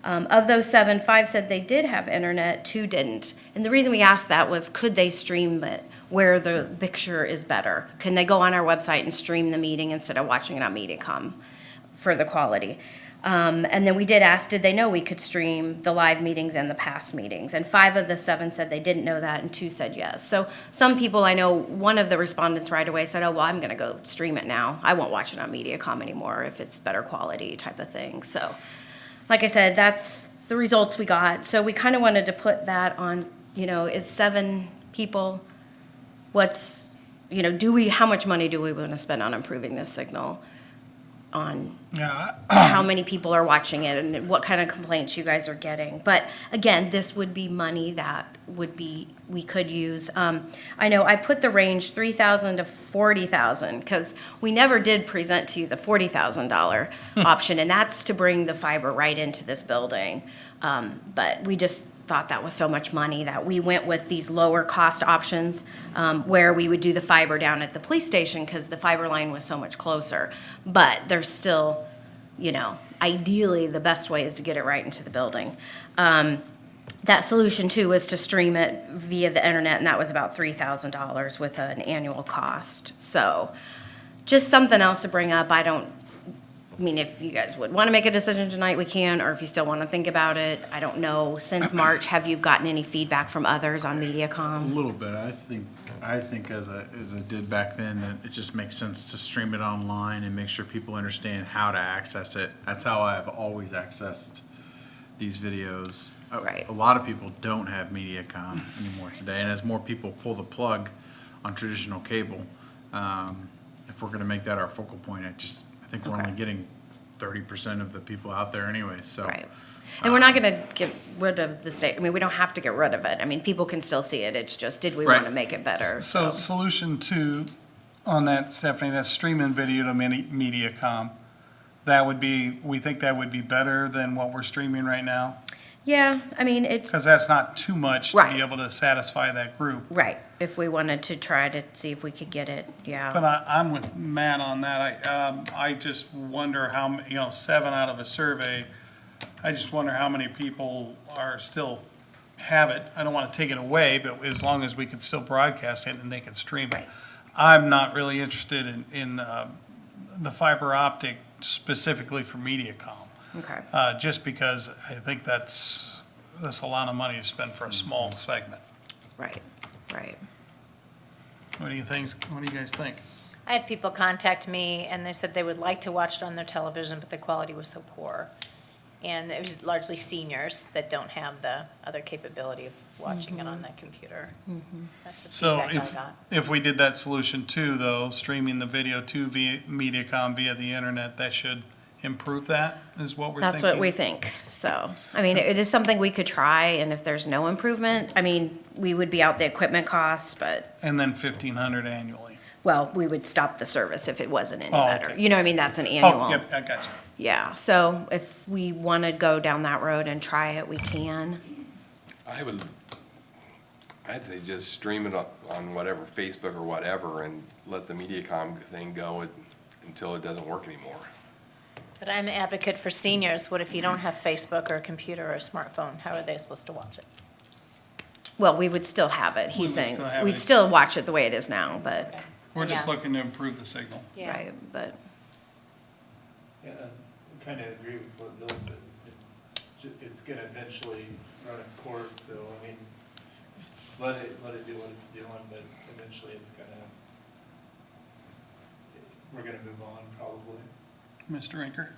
Of those 7, 5 said they did have internet, 2 didn't. And the reason we asked that was, could they stream it where the picture is better? Can they go on our website and stream the meeting instead of watching it on Mediacom for the quality? And then we did ask, did they know we could stream the live meetings and the past meetings? And 5 of the 7 said they didn't know that, and 2 said yes. So some people, I know one of the respondents right away said, oh, well, I'm going to go stream it now. I won't watch it on Mediacom anymore if it's better quality type of thing. So like I said, that's the results we got. So we kind of wanted to put that on, is 7 people, how much money do we want to spend on improving this signal? On Yeah, how many people are watching it and what kind of complaints you guys are getting. But again, this would be money that we could use. I know I put the range $3,000 to $40,000 because we never did present to you the $40,000 option, and that's to bring the fiber right into this building. But we just thought that was so much money that we went with these lower cost options, where we would do the fiber down at the police station because the fiber line was so much closer. But there's still, ideally the best way is to get it right into the building. That solution too was to stream it via the internet, and that was about $3,000 with an annual cost. So just something else to bring up. If you guys would want to make a decision tonight, we can, or if you still want to think about it. I don't know. Since March, have you gotten any feedback from others on A Mediacom? little bit. I think as I did back then, that it just makes sense to stream it online and make sure people understand how to access it. That's how I've always accessed these videos. Right. A lot of people don't have Mediacom anymore today, and as more people pull the plug on traditional cable, if we're gonna make that our focal point, I think we're Okay. only getting 30% of the people out there anyway, so. Right. And we're not going to get rid of the state. We don't have to get rid of it. People can still see it. It's just, did we Right. want to make it better? so solution 2 on that, Stephanie, that's streaming video to Mediacom. We think that would be better than what we're streaming right now? Yeah, it's, Because that's not too much to Right. be able to satisfy that group. right. If we wanted to try to see if we could get it, yeah. But I'm with Matt on that. I just wonder how, 7 out of a survey, I just wonder how many people are still have it. I don't want to take it away, but as long as we can still broadcast it and they can stream it. Right. I'm not really interested in the fiber optic specifically for Mediacom. Okay. Just because I think that's a lot of money to spend for a small segment. Right, right. What do you guys think? I had people contact me, and they said they would like to watch it on their television, but the quality was so poor. And it was largely seniors that don't have the other capability of watching it on the computer. That's the So feedback I got. if we did that solution 2, though, streaming the video to via Mediacom via the internet, that should improve that, is what we're thinking? That's what we think. So, it is something we could try, and if there's no improvement, we would be out the equipment costs, but, And then 1,500 annually. well, we would stop the service if it wasn't any Oh, better. okay. You know what I mean? That's an annual. Oh, yep, I got you. Yeah, so if we want to go down that road and try it, we can. I'd say just stream it on whatever, Facebook or whatever, and let the Mediacom thing go until it doesn't work anymore. But I'm an advocate for seniors. What if you don't have Facebook or a computer or a smartphone? How are they supposed to watch it? Well, we would still have it, We he's would saying. still have We'd it. still watch it the way it is now, but, We're just Yeah. looking to improve the signal. right, but, Yeah, I kind of agree with what Bill said. It's gonna eventually run its course, so, let it do what it's doing, but eventually we're gonna move on probably. Mr. Inker?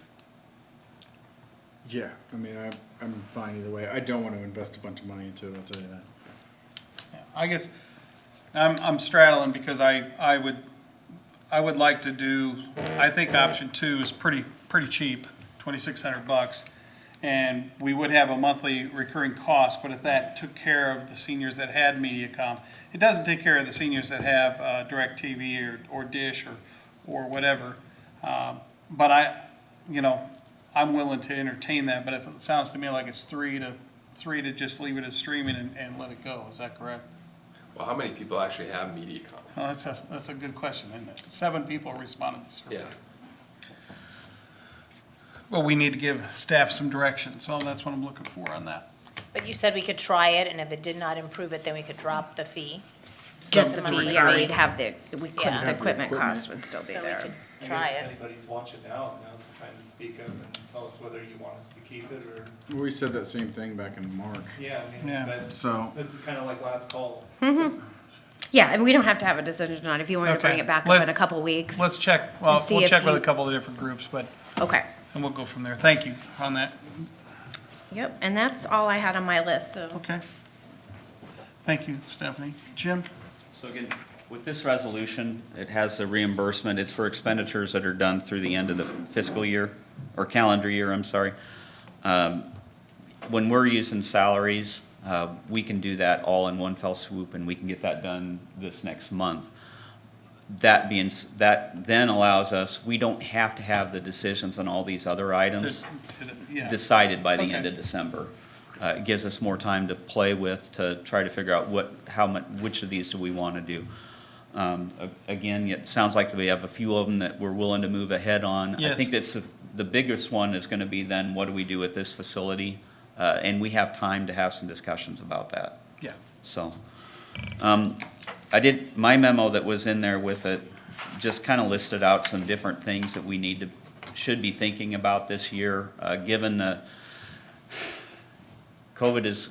Yeah, I'm fine either way. I don't want to invest a bunch of money into it, I'll tell you that. Yeah, I guess I'm straddling because I would like to do, I think option 2 is pretty cheap, $2,600. And we would have a monthly recurring cost, but if that took care of the seniors that had Mediacom, it doesn't take care of the seniors that have DirecTV or Dish or whatever. But I'm willing to entertain that, but if it sounds to me like it's three to just leave it as streaming and let it go, is that correct? Well, how many people actually have Mediacom? Well, that's a good question, isn't it? 7 people responded to the survey. Yeah. well, we need to give staff some direction, so that's what I'm looking for on that. But you said we could try it, and if it did not improve it, then we could drop the fee. Just the Minimum fee, yeah, fee. we'd have the Yeah. the equipment cost would still be So we there. could I try guess it. If anybody's watching now, now's the time to speak up and tell us whether you want us to keep it or, We said that same thing back in March. yeah, I mean, Yeah. but So, this is kind of like last call. Yeah, and we don't have to have a decision tonight. If you want to bring Okay. it back up Let's- in a couple weeks. Let's check, well, And see we'll if check with a you- couple of different groups, but, Okay. and we'll go from there. Thank you on that. Yep, and that's all I had on my list, so. Okay. Thank you, Stephanie. Jim? So again, with this resolution, it has a reimbursement. It's for expenditures that are done through the end of the fiscal year, or calendar year, I'm sorry. When we're using salaries, we can do that all in one fell swoop, and we can get that done this next month. That then allows us, we don't have to have the decisions on all these other items Yeah. decided by the Okay. end of December. It gives us more time to play with, to try to figure out which of these do we want to do. Again, it sounds like we have a few of them that we're willing to move ahead on. I Yes. think that's the biggest one is going to be then, what do we do with this facility? And we have time to have some discussions about that. Yeah. So, my memo that was in there with it, just kind of listed out some different things that we should be thinking about this year, given the COVID has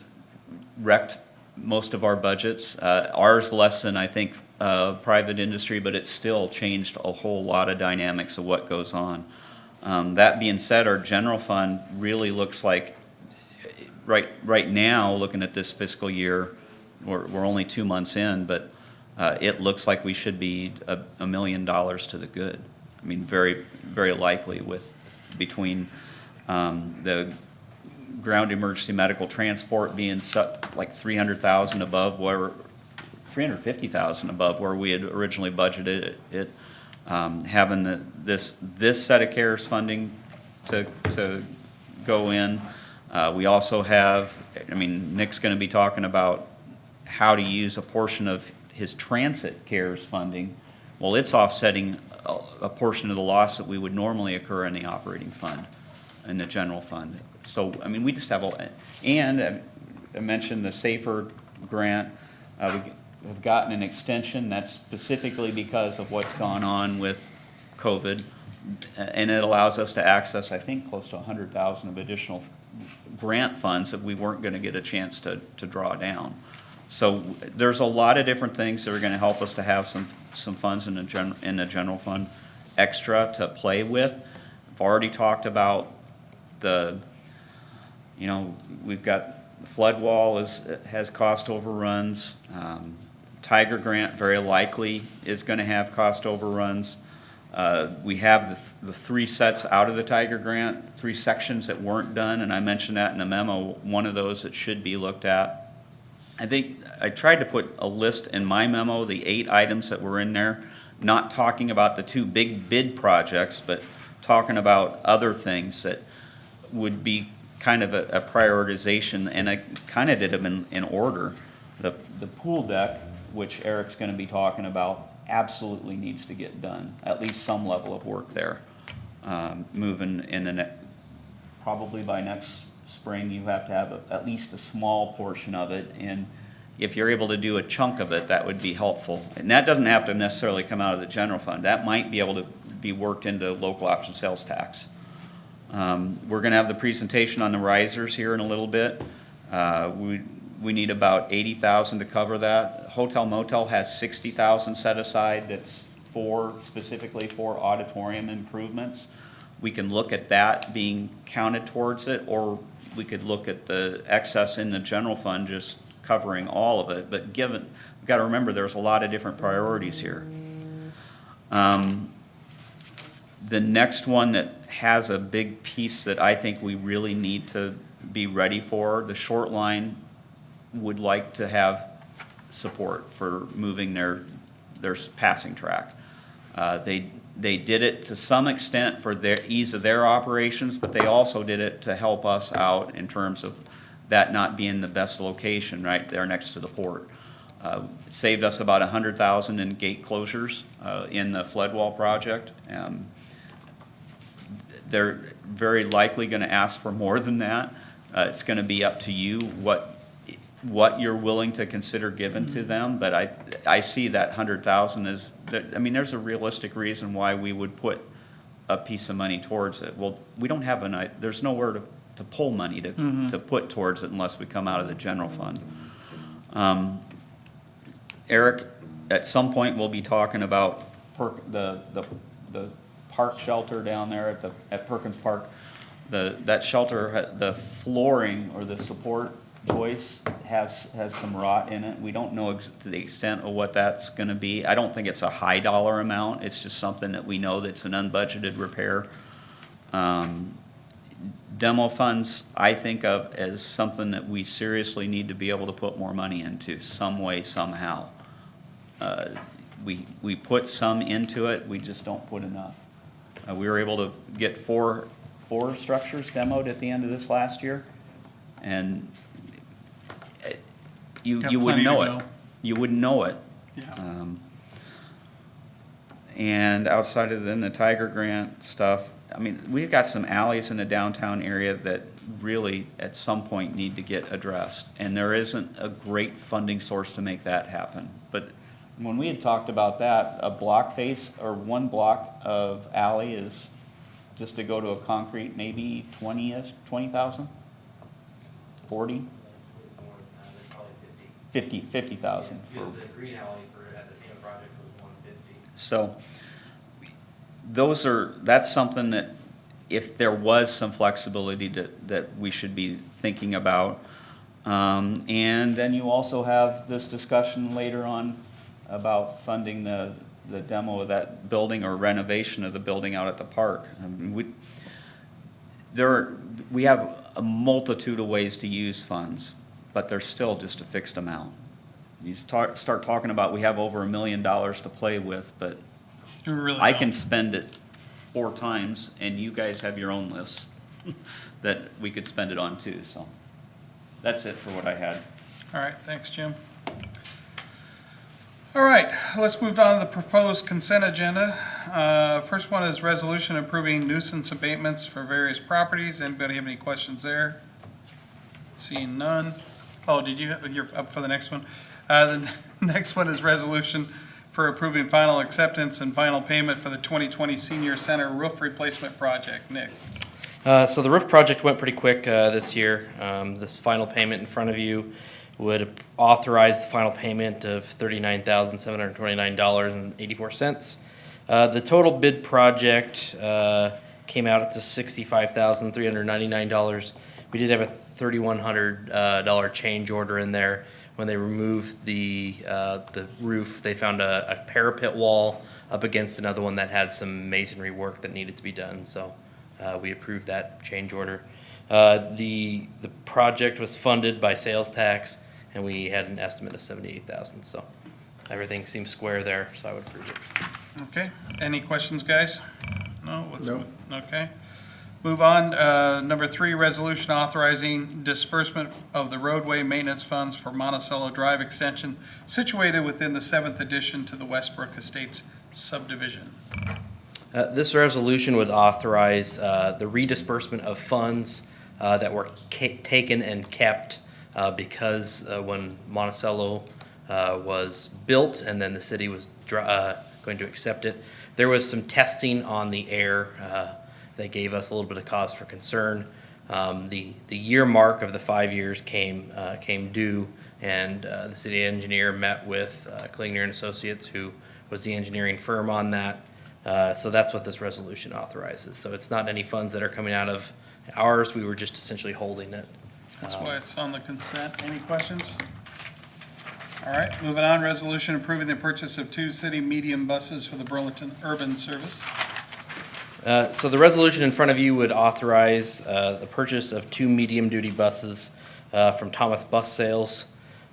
wrecked most of our budgets. Ours less than, I think, private industry, but it's still changed a whole lot of dynamics of what goes on. That being said, our general fund really looks like, right now, looking at this fiscal year, we're only 2 months in, but it looks like we should be $1 million to the good. I mean, very, very likely between the ground emergency medical transport being like 300,000 above where, 350,000 above where we had originally budgeted it. Having this set of CARES funding to go in. We also have, Nick's gonna be talking about how to use a portion of his transit CARES funding. Well, it's offsetting a portion of the loss that we would normally occur in the operating fund, in the general fund. So, we just have and I mentioned the SAFER grant. We have gotten an extension. That's specifically because of what's gone on with COVID. And it allows us to access, I think, close to 100,000 of additional grant funds that we weren't gonna get a chance to draw down. So there's a lot of different things that are gonna help us to have some funds in the general fund extra to play with. I've already talked about we've got the flood wall has cost overruns. Tiger grant very likely is gonna have cost overruns. We have the 3 sets out of the Tiger grant, 3 sections that weren't done, and I mentioned that in a memo, one of those that should be looked at. I think I tried to put a list in my memo, the 8 items that were in there, not talking about the 2 big bid projects, but talking about other things that would be kind of a prioritization, and I kind of did them in order. The pool deck, which Eric's gonna be talking about, absolutely needs to get done, at least some level of work there. Moving in probably by next spring, you have to have at least a small portion of it, and if you're able to do a chunk of it, that would be helpful. And that doesn't have to necessarily come out of the general fund. That might be able to be worked into local option sales tax. We're gonna have the presentation on the risers here in a little bit. We need about 80,000 to cover that. Hotel Motel has 60,000 set aside. That's specifically for auditorium improvements. We can look at that being counted towards it, or we could look at the excess in the general fund just covering all of it. But we've got to remember there's a lot of different priorities here. The next one that has a big piece that I think we really need to be ready for, the short line would like to have support for moving their passing track. They did it to some extent for their ease of their operations, but they also did it to help us out in terms of that not being the best location right there next to the port. It saved us about 100,000 in gate closures in the flood wall project. they're very likely gonna ask for more than that. It's gonna be up to you what you're willing to consider given to them, but I see that 100,000 as, I mean, there's a realistic reason why we would put a piece of money towards it. Well, we don't have there's nowhere to pull money to put towards it unless we come out of the general fund. Eric, at some point, we'll be talking about the park shelter down there at Perkins Park. That shelter, the flooring or the support joist has some rot in it. We don't know to the extent of what that's gonna be. I don't think it's a high dollar amount. It's just something that we know that's an unbudgeted repair. Demo funds, I think of as something that we seriously need to be able to put more money into some way, somehow. We put some into it, we just don't put enough. We were able to get four structures demoed at the end of this last year, and you Got wouldn't plenty to know go. it. You wouldn't know it. Yeah. And outside of then the Tiger Grant stuff, I mean, we've got some alleys in the downtown area that really at some point need to get addressed. And there isn't a great funding source to make that happen. But when we had talked about that, a block face or one block of alley is just to go to a concrete, maybe 20,000? 40? 50,000 for. Because the green alley at the Tama project was 150. So that's something that if there was some flexibility that we should be thinking about. And then you also have this discussion later on about funding the demo of that building or renovation of the building out at the park. I mean, we have a multitude of ways to use funds, but there's still just a fixed amount. You start talking about we have over $1 million to play with, but You really I don't. can spend it 4 times, and you guys have your own lists that we could spend it on too, so. That's it for what I had. All right, thanks, Jim. All right, let's move on to the proposed consent agenda. First one is resolution approving nuisance abatements for various properties. Anybody have any questions there? Seeing none. Oh, you're up for the next one? The next one is resolution for approving final acceptance and final payment for the 2020 Senior Center roof replacement project. Nick? So the roof project went pretty quick this year. This final payment in front of you would authorize the final payment of $39,729.84. The total bid project came out at $65,399. We did have a $3,100 change order in there. When they removed the roof, they found a parapet wall up against another one that had some masonry work that needed to be done. So we approved that change order. The project was funded by sales tax, and we had an estimate of $78,000. So everything seems square there, so I would approve it. Okay, any questions, guys? No, No. Okay. Move on, number 3, resolution authorizing disbursement of the roadway maintenance funds for Monticello Drive extension situated within the 7th addition to the Westbrook Estates subdivision. This resolution would authorize the redisbursement of funds that were taken and kept because when Monticello was built and then the city was going to accept it, there was some testing on the air that gave us a little bit of cause for concern. The year mark of the 5 years came due, and the city engineer met with Klingner and Associates, who was the engineering firm on that. So that's what this resolution authorizes. So it's not any funds that are coming out of ours. We were just essentially holding it. That's why it's on the consent. Any questions? All right, moving on, resolution approving the purchase of 2 city medium buses for the Burlington Urban Service. So the resolution in front of you would authorize the purchase of 2 medium-duty buses from Thomas Bus Sales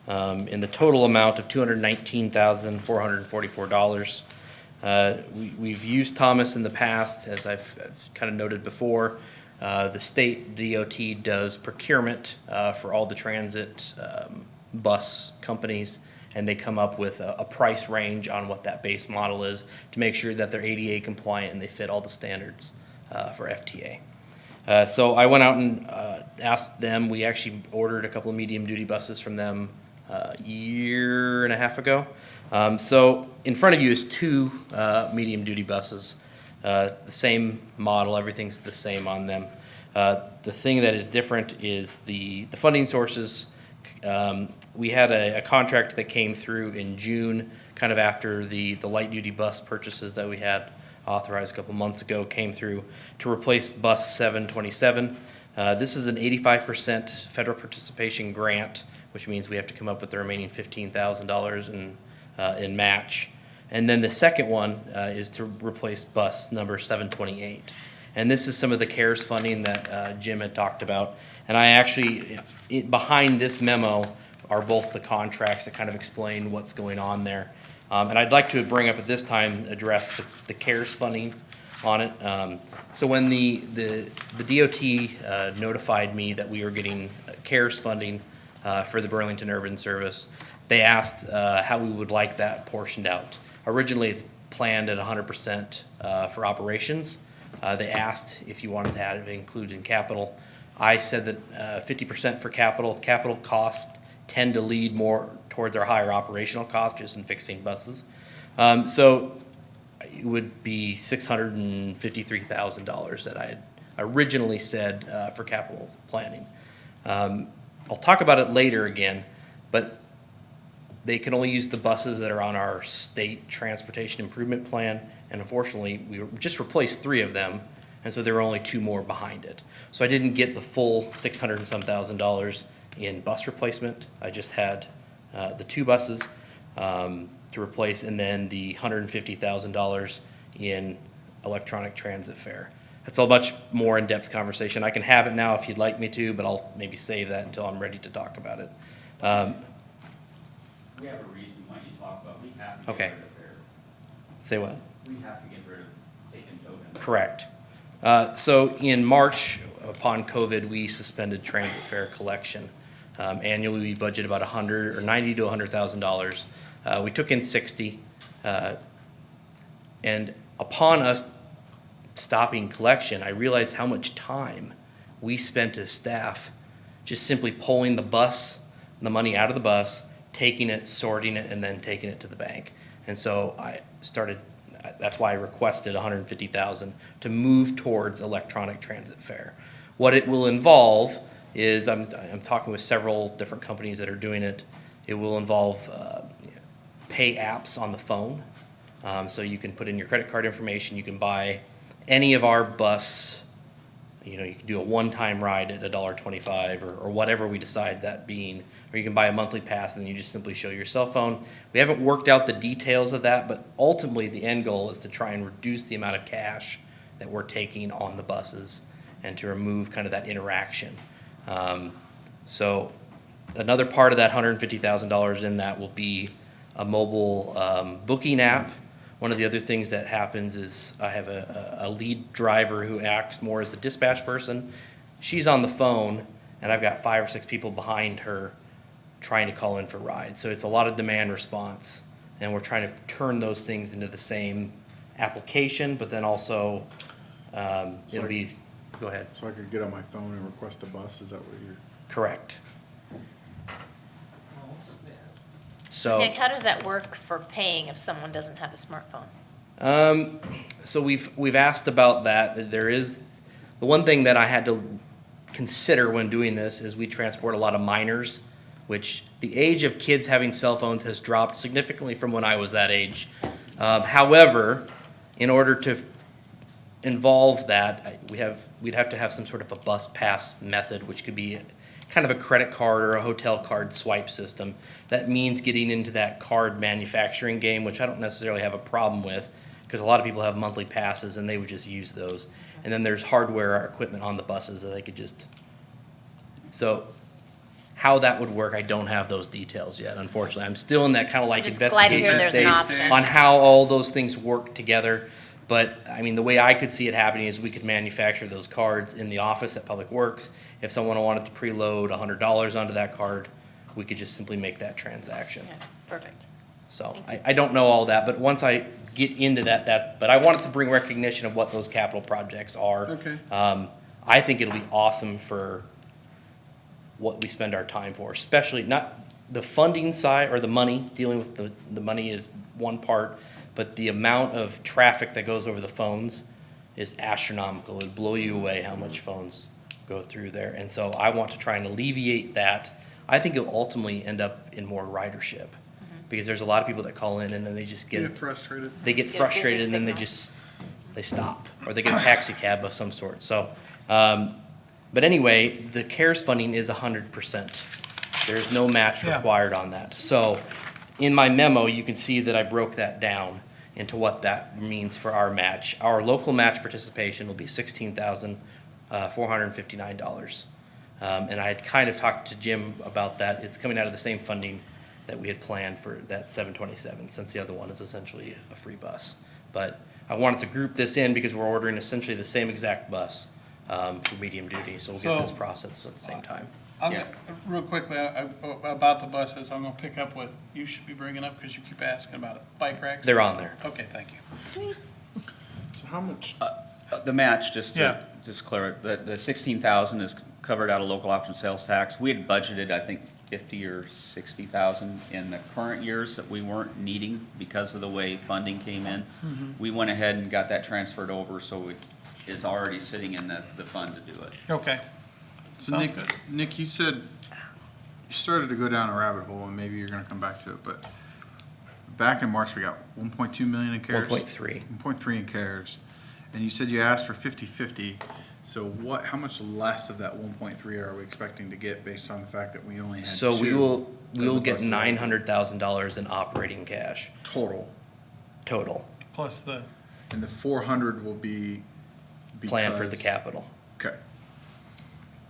in the total amount of $219,444. We've used Thomas in the past, as I've kind of noted before. The state DOT does procurement for all the transit bus companies, and they come up with a price range on what that base model is to make sure that they're ADA compliant and they fit all the standards. for FTA. So I went out and asked them. We actually ordered a couple of medium-duty buses from them a year and a half ago. So in front of you is two medium-duty buses, the same model. Everything's the same on them. The thing that is different is the funding sources. We had a contract that came through in June, kind of after the light-duty bus purchases that we had authorized a couple months ago came through to replace bus 727. This is an 85% federal participation grant, which means we have to come up with the remaining $15,000 in match. And then the second one is to replace bus number 728. And this is some of the CARES funding that Jim had talked about. And I actually, behind this memo are both the contracts that kind of explain what's going on there. And I'd like to bring up at this time, address the CARES funding on it. So when the DOT notified me that we were getting CARES funding for the Burlington Urban Service, they asked how we would like that portioned out. Originally, it's planned at 100% for operations. They asked if you wanted to have it included in capital. I said that 50% for capital. Capital costs tend to lead more towards our higher operational costs just in fixing buses. So it would be $653,000 that I had originally said for capital planning. I'll talk about it later again, but they can only use the buses that are on our state transportation improvement plan. And unfortunately, we just replaced 3 of them, and so there were only 2 more behind it. So I didn't get the full $600 and some thousand in bus replacement. I just had the 2 buses to replace, and then the $150,000 in electronic transit fare. That's a much more in-depth conversation. I can have it now if you'd like me to, but I'll maybe save that until I'm ready to talk about it. We have a reason why you talk about, we have to get Okay. rid of fare. Say what? We have to get rid of taking tokens. Correct. So in March, upon COVID, we suspended transit fare collection. Annually, we budget about $90,000 to $100,000. We took in 60, and upon us stopping collection, I realized how much time we spent as staff just simply pulling the money out of the bus, taking it, sorting it, and then taking it to the bank. And so that's why I requested $150,000 to move towards electronic transit fare. What it will involve is, I'm talking with several different companies that are doing it. It will involve pay apps on the phone. So you can put in your credit card information, you can buy any of our bus, you can do a one-time ride at $1.25 or whatever we decide that being, or you can buy a monthly pass and then you just simply show your cell phone. We haven't worked out the details of that, but ultimately the end goal is to try and reduce the amount of cash that we're taking on the buses and to remove kind of that interaction. So another part of that $150,000 in that will be a mobile booking app. One of the other things that happens is I have a lead driver who acts more as a dispatch person. She's on the phone, and I've got 5 or 6 people behind her trying to call in for rides. So it's a lot of demand response, and we're trying to turn those things into the same application, but then also it'll be, go ahead. So I could get on my phone and request a bus, is that what you're? Correct. So. Nick, how does that work for paying if someone doesn't have a smartphone? So we've asked about that. There is, the one thing that I had to consider when doing this is we transport a lot of minors, which the age of kids having cell phones has dropped significantly from when I was that age. However, in order to involve that, we'd have to have some sort of a bus pass method, which could be kind of a credit card or a hotel card swipe system. That means getting into that card manufacturing game, which I don't necessarily have a problem with, because a lot of people have monthly passes and they would just use those. And then there's hardware or equipment on the buses that they could just, so how that would work, I don't have those details yet, unfortunately. I'm still in that kind of like Just glad to hear investigation there's an stage option. on how all those things work together. But, I mean, the way I could see it happening is we could manufacture those cards in the office at Public Works. If someone wanted to preload $100 onto that card, we could just simply make that transaction. Yeah, perfect. So Thank you. I don't know all that, but once I get into that, but I wanted to bring recognition of what those capital projects are. Okay. I think it'll be awesome for what we spend our time for, especially not the funding side or the money, dealing with the money is one part, but the amount of traffic that goes over the phones is astronomical. It'll blow you away how much phones go through there. And so I want to try and alleviate that. I think it'll ultimately end up in more ridership because there's a lot of people that call in and then they just Get frustrated. they get busy frustrated and then signal. they stop or they get a taxi cab of some sort. So, but anyway, the CARES funding is 100%. There's no match Yeah. required on that. So in my memo, you can see that I broke that down into what that means for our match. Our local match participation will be $16,459. And I had kind of talked to Jim about that. It's coming out of the same funding that we had planned for that 727, since the other one is essentially a free bus. But I wanted to group this in because we're ordering essentially the same exact bus for medium duty, so we'll get this So- process at the same time. Real quickly, about the buses, I'm gonna pick up what you should be bringing up, because you keep asking about it. Bike racks? They're on there. Okay, thank you. So how much, The match, just Yeah. to, just clear it, the 16,000 is covered out of local option sales tax. We had budgeted, I think, 50 or 60,000 in the current years that we weren't needing because of the way funding came in. We went ahead and got that transferred over, so it is already sitting in the fund to do it. Okay. so Sounds Nick, good. Nick, you said, you started to go down a rabbit hole and maybe you're gonna come back to it, but back in March, we got 1.2 million in CARES. 1.3. 1.3 in CARES, and you said you asked for 50/50. So how much less of that 1.3 are we expecting to get based on the fact that we only had So we two will of the get buses $900,000 in operating cash total, total, Plus the, and the 400 will be planned for the because- capital. Okay,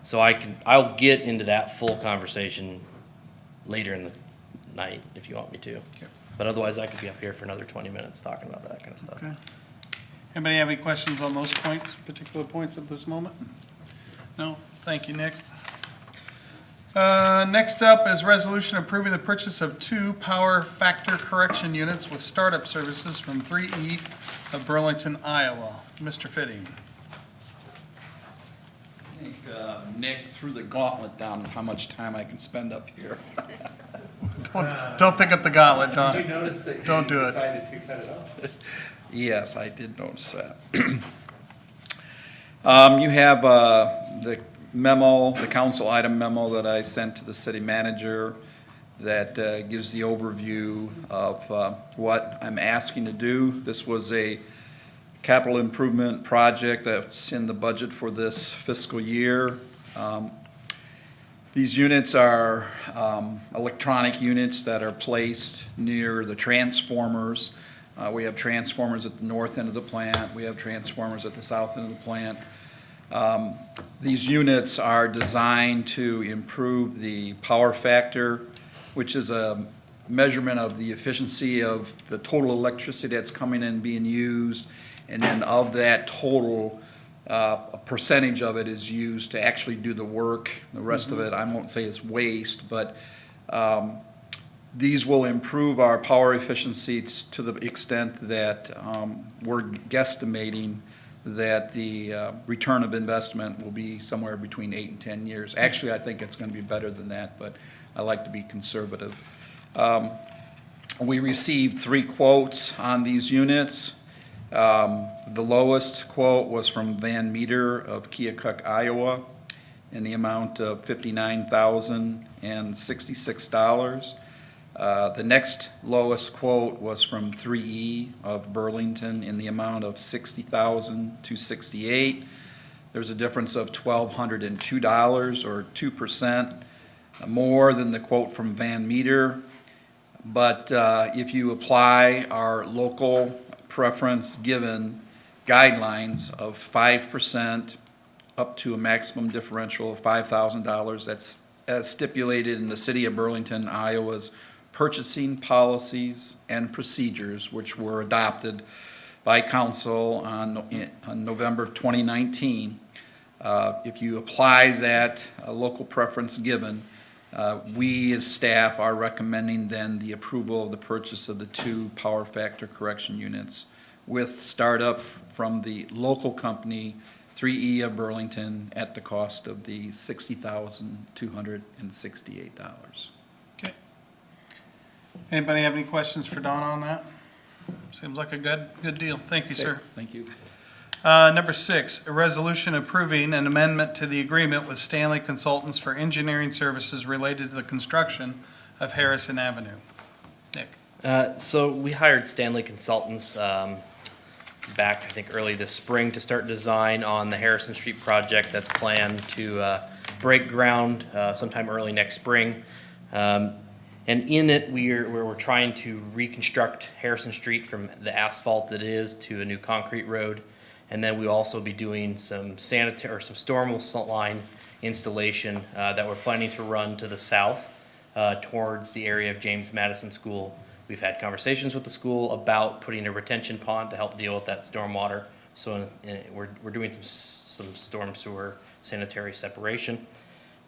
So I'll get into that full conversation later in the night if you want me to. Okay. But otherwise, I could be up here for another 20 minutes talking about that kind of stuff. okay. Anybody have any questions on those points, particular points at this moment? No? Thank you, Nick. Next up is resolution approving the purchase of 2 power factor correction units with startup services from 3E of Burlington, Iowa. Mr. Fitting. I think Nick threw the gauntlet down is how much time I can spend up here. Don't pick up the gauntlet, Did Don. you notice that Don't you do it. decided to cut it off? Yes, I did notice that. You have the memo, the council item memo that I sent to the city manager that gives the overview of what I'm asking to do. This was a capital improvement project that's in the budget for this fiscal year. These units are electronic units that are placed near the transformers. We have transformers at the north end of the plant. We have transformers at the south end of the plant. These units are designed to improve the power factor, which is a measurement of the efficiency of the total electricity that's coming in and being used. And then of that total, a percentage of it is used to actually do the work. The rest of it, I won't say is waste, but these will improve our power efficiency to the extent that we're guesstimating that the return of investment will be somewhere between 8 and 10 years. Actually, I think it's going to be better than that, but I like to be conservative. We received 3 quotes on these units. The lowest quote was from Van Meter of Keokuk, Iowa, in the amount of $59,066. The next lowest quote was from 3E of Burlington in the amount of $60,268. There's a difference of $1,202 or 2% more than the quote from Van Meter. But if you apply our local preference given guidelines of 5% up to a maximum differential of $5,000, that's as stipulated in the city of Burlington, Iowa's purchasing policies and procedures, which were adopted by council on November 2019. If you apply that local preference given, We, as staff, are recommending then the approval of the purchase of the 2 power factor correction units with startup from the local company, 3E of Burlington, at the cost of the $60,268. Okay. Anybody have any questions for Don on that? Seems like a good deal. Thank you, sir. Thank you. Number 6, a resolution approving an amendment to the agreement with Stanley Consultants for engineering services related to the construction of Harrison Avenue. Nick? So we hired Stanley Consultants back, I think, early this spring to start design on the Harrison Street project that's planned to break ground sometime early next spring. And in it, we're trying to reconstruct Harrison Street from the asphalt it is to a new concrete road. And then we'll also be doing some sanitary, or some storm line installation that we're planning to run to the south towards the area of James Madison School. We've had conversations with the school about putting a retention pond to help deal with that storm water. So we're doing some storm sewer sanitary separation.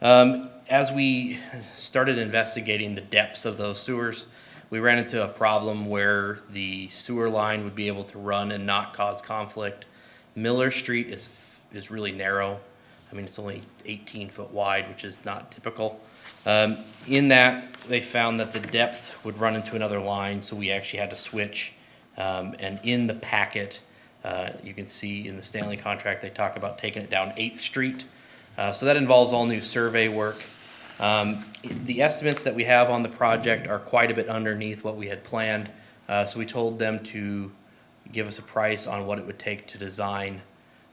As we started investigating the depths of those sewers, we ran into a problem where the sewer line would be able to run and not cause conflict. Miller Street is really narrow. I mean, it's only 18 foot wide, which is not typical. In that, they found that the depth would run into another line, so we actually had to switch. And in the packet, you can see in the Stanley contract, they talk about taking it down 8th Street. So that involves all new survey work. The estimates that we have on the project are quite a bit underneath what we had planned. So we told them to give us a price on what it would take to design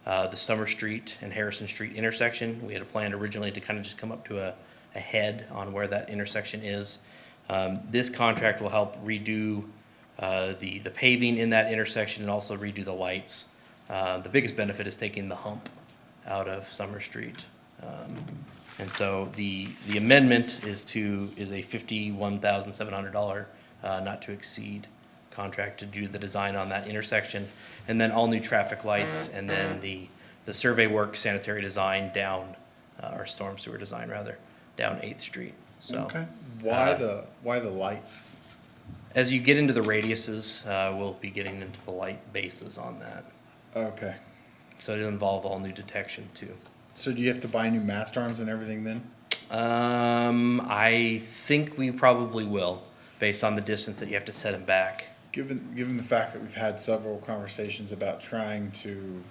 the Summer Street and Harrison Street intersection. We had a plan originally to kind of just come up to a head on where that intersection is. This contract will help redo the paving in that intersection and also redo the lights. The biggest benefit is taking the hump out of Summer Street. And so the amendment is a $51,700 not to exceed contract to do the design on that intersection, and then all new traffic lights, and then the survey work, sanitary design down, or storm sewer design rather, down 8th Street. So Okay. Why the lights? as you get into the radiuses, we'll be getting into the light bases on that. Okay. So it'll involve all new detection too. So do you have to buy new mast arms and everything then? I think we probably will, based on the distance that you have to set them back. Given the fact that we've had several conversations about trying to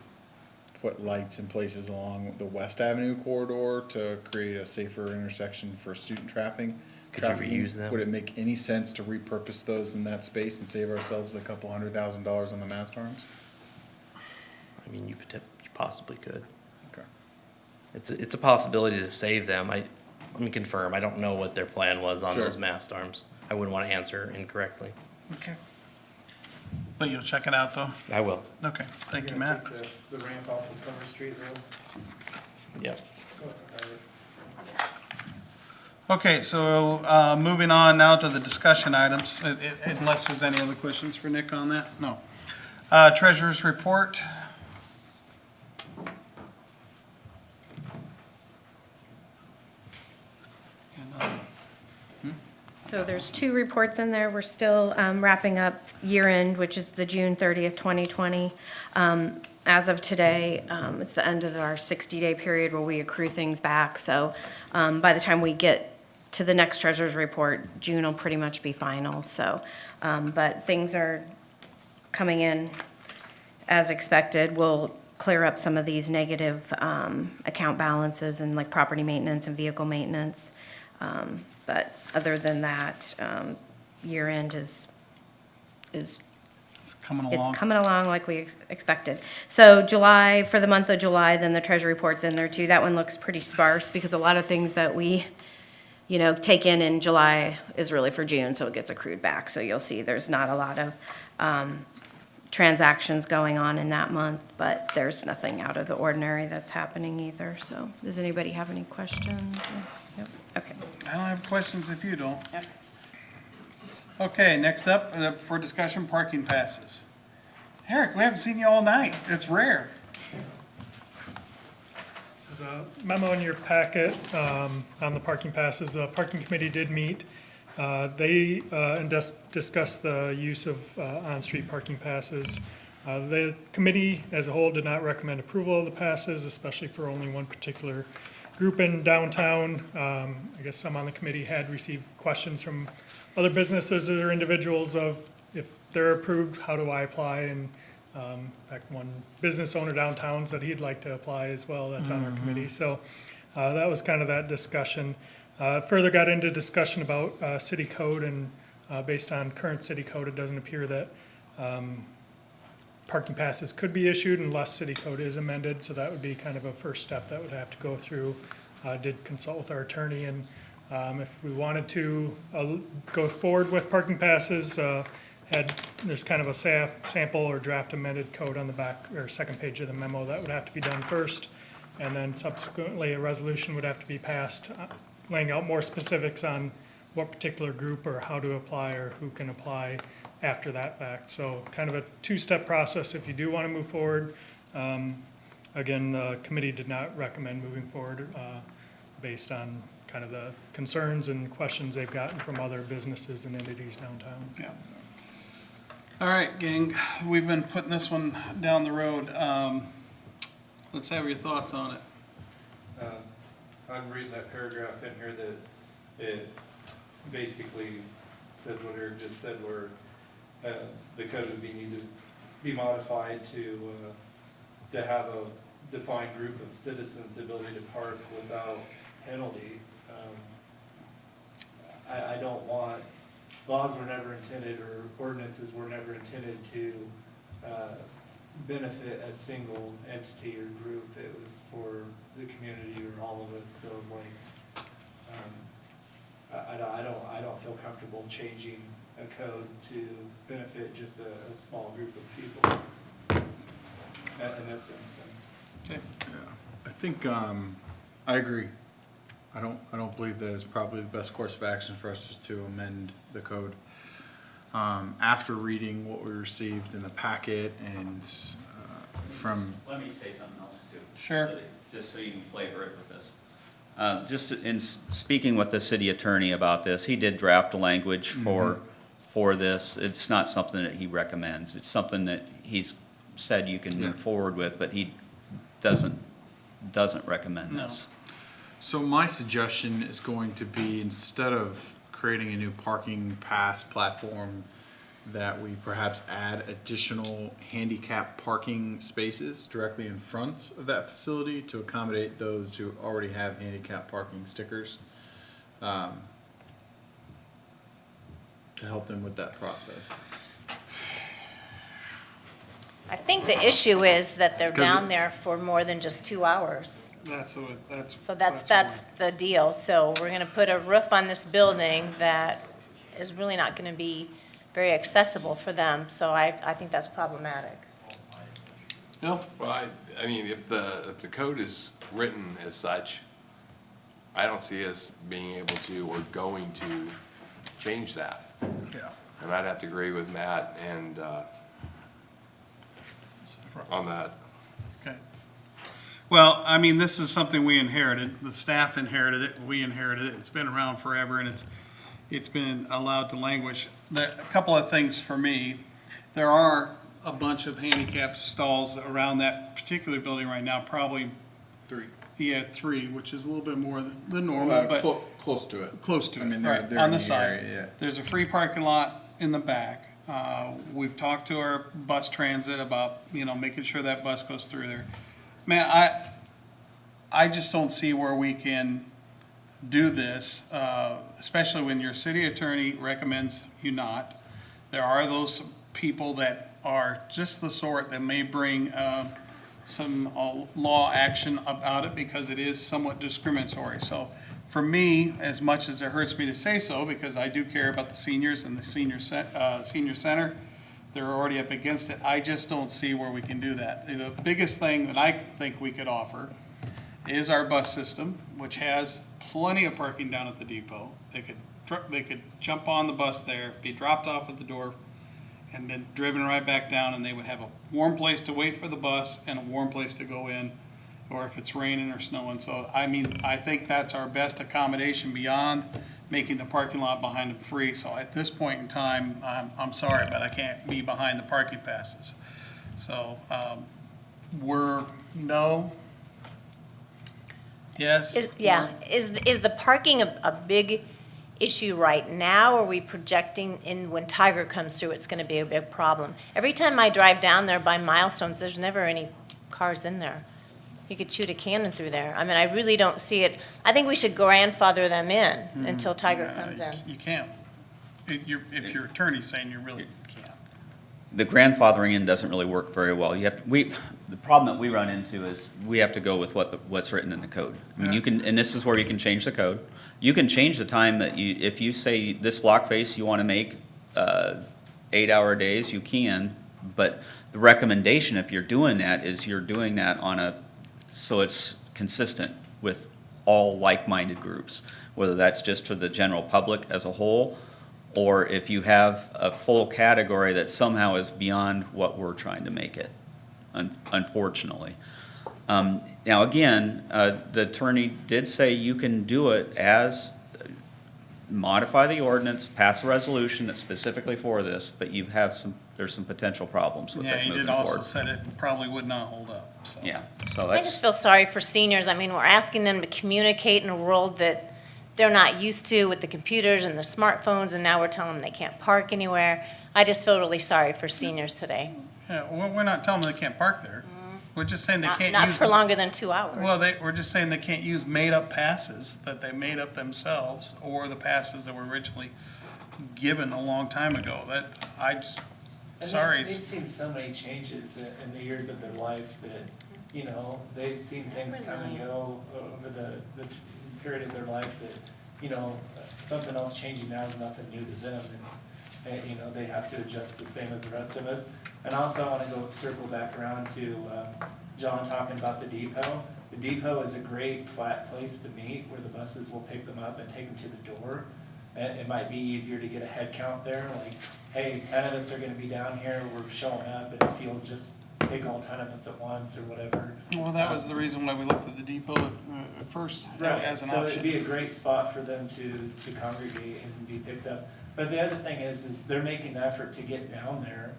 put lights in places along the West Avenue corridor to create a safer intersection for student traffic. Could you reuse them? Would it make any sense to repurpose those in that space and save ourselves a couple $100,000 on the mast arms? I mean, you possibly could. Okay. It's a possibility to save them. Let me confirm. I don't know what their plan was on Sure. those mast arms. I wouldn't want to answer incorrectly. Okay. But you'll check it out, though? I will. Okay, thank you, Gonna Matt. take The ramp off of Summer Street Road. Yep. Okay, so moving on now to the discussion items, unless there's any other questions for Nick on that? No. Treasurer's report. So there's 2 reports in there. We're still wrapping up year-end, which is the June 30th, 2020. As of today, it's the end of our 60-day period where we accrue things back. So by the time we get to the next treasurer's report, June will pretty much be final. So, but things are coming in as expected. We'll clear up some of these negative account balances and like property maintenance and vehicle maintenance. But other than that, year-end is It's coming along. it's coming along like we expected. So July, for the month of July, then the treasury report's in there too. That one looks pretty sparse because a lot of things that we, take in July is really for June, so it gets accrued back. So you'll see there's not a lot of transactions going on in that month, but there's nothing out of the ordinary that's happening either. So does anybody have any questions? Yep. Okay. I don't have questions if you don't. Okay, next up, for discussion, parking passes. Eric, we haven't seen you all night. It's rare. There's a memo in your packet on the parking passes. The parking committee did meet. They discussed the use of on-street parking passes. The committee as a whole did not recommend approval of the passes, especially for only one particular group in downtown. I guess some on the committee had received questions from other businesses or individuals of if they're approved, how do I apply? And in fact, one business owner downtown said he'd like to apply as well. That's on our committee. So that was kind of that discussion. Further got into discussion about city code, and based on current city code, it doesn't appear that parking passes could be issued unless city code is amended. So that would be kind of a first step that would have to go through. Did consult with our attorney, and if we wanted to go forward with parking passes, there's kind of a sample or draft amended code on the back or second page of the memo that would have to be done first. And then subsequently, a resolution would have to be passed, laying out more specifics on what particular group or how to apply or who can apply after that fact. So kind of a two-step process if you do want to move forward. Again, the committee did not recommend moving forward based on kind of the concerns and questions they've gotten from other businesses and entities downtown. Yeah. All right, gang, we've been putting this one down the road. Let's have your thoughts on it. I'm reading that paragraph in here that it basically says what Eric just said, where the code would need to be modified to have a defined group of citizens' ability to park without penalty. I don't want, laws were never intended, or ordinances were never intended to benefit a single entity or group. It was for the community or all of us. So like, I don't feel comfortable changing a code to benefit just a small group of people in this instance. Okay. I think, I agree. I don't believe that it's probably the best course of action for us to amend the code. After reading what we received in the packet and from. Let me say something else too. Sure. Just so you can flavor it with this. Just in speaking with the city attorney about this, he did draft a language for this. It's not something that he recommends. It's something that he's said you can move forward with, but he doesn't recommend this. So my suggestion is going to be, instead of creating a new parking pass platform, that we perhaps add additional handicap parking spaces directly in front of that facility to accommodate those who already have handicap parking stickers, to help them with that process. I think the issue is that they're 'Cause down it- there for more than just 2 hours. So That's the deal. So we're gonna put a roof on this building that is really not gonna be very accessible for them. So I think that's problematic. Bill? Well, I mean, if the code is written as such, I don't see us being able to or going to change that. Yeah. And I'd have to agree with Matt and, on that. Okay. Well, I mean, this is something we inherited. The staff inherited it, we inherited it. It's been around forever, and it's been allowed to languish. A couple of things for me. There are a bunch of handicap stalls around that particular building right now, probably. 3. Yeah, 3, which is a little bit more than normal, but Close to it. close to it. I mean, Right, they're on in the the side. area, yeah. There's a free parking lot in the back. We've talked to our bus transit about, making sure that bus goes through there. Man, I just don't see where we can do this, especially when your city attorney recommends you not. There are those people that are just the sort that may bring some law action about it because it is somewhat discriminatory. So for me, as much as it hurts me to say so, because I do care about the seniors and the senior center, they're already up against it. I just don't see where we can do that. The biggest thing that I think we could offer is our bus system, which has plenty of parking down at the depot. They could jump on the bus there, be dropped off at the door, and then driven right back down, and they would have a warm place to wait for the bus and a warm place to go in or if it's raining or snowing. So, I mean, I think that's our best accommodation beyond making the parking lot behind them free. So at this point in time, I'm sorry, but I can't be behind the parking passes. So, we're, no? Yes? Is the parking a big issue right now? Or are we projecting in when Tiger comes through, it's gonna be a big problem? Every time I drive down there by Milestones, there's never any cars in there. You could shoot a cannon through there. I mean, I really don't see it. I think we should grandfather them in until Tiger comes in. You can't. If your attorney's saying you really can't. The grandfathering in doesn't really work very well. The problem that we run into is we have to go with what's written in the code. I mean, you can, and this is where you can change the code. You can change the time that if you say this block face you want to make 8-hour days, you can, but the recommendation if you're doing that is you're doing that so it's consistent with all like-minded groups, whether that's just for the general public as a whole, or if you have a full category that somehow is beyond what we're trying to make it, unfortunately. Now, again, the attorney did say you can do it as, modify the ordinance, pass a resolution that's specifically for this, but there's some potential problems with Yeah, it he moving did also forward. said it probably would not hold up, so. Yeah, so I just that's, feel sorry for seniors. I mean, we're asking them to communicate in a world that they're not used to with the computers and the smartphones, and now we're telling them they can't park anywhere. I just feel really sorry for seniors today. Yeah, well, we're not telling them they can't park there. We're just saying they can't use. Not for longer than 2 hours. Well, we're just saying they can't use made-up passes that they made up themselves, or the passes that were originally given a long time ago. Sorry. They've seen so many changes in the years of their life that, you know, they've seen things come and go over the period of their life that, you know, something else changing now is nothing new to them. You know, they have to adjust the same as the rest of us. And also, I want to circle back around to John talking about the depot. The depot is a great flat place to meet where the buses will pick them up and take them to the door. And it might be easier to get a head count there, like, hey, 10 of us are going to be down here, we're showing up, and if you'll just take all 10 of us at once or whatever. Well, that was the reason why we looked at the depot at first, as an So it'd be option. a great spot for them to congregate and be picked up. But the other thing is they're making the effort to get down there,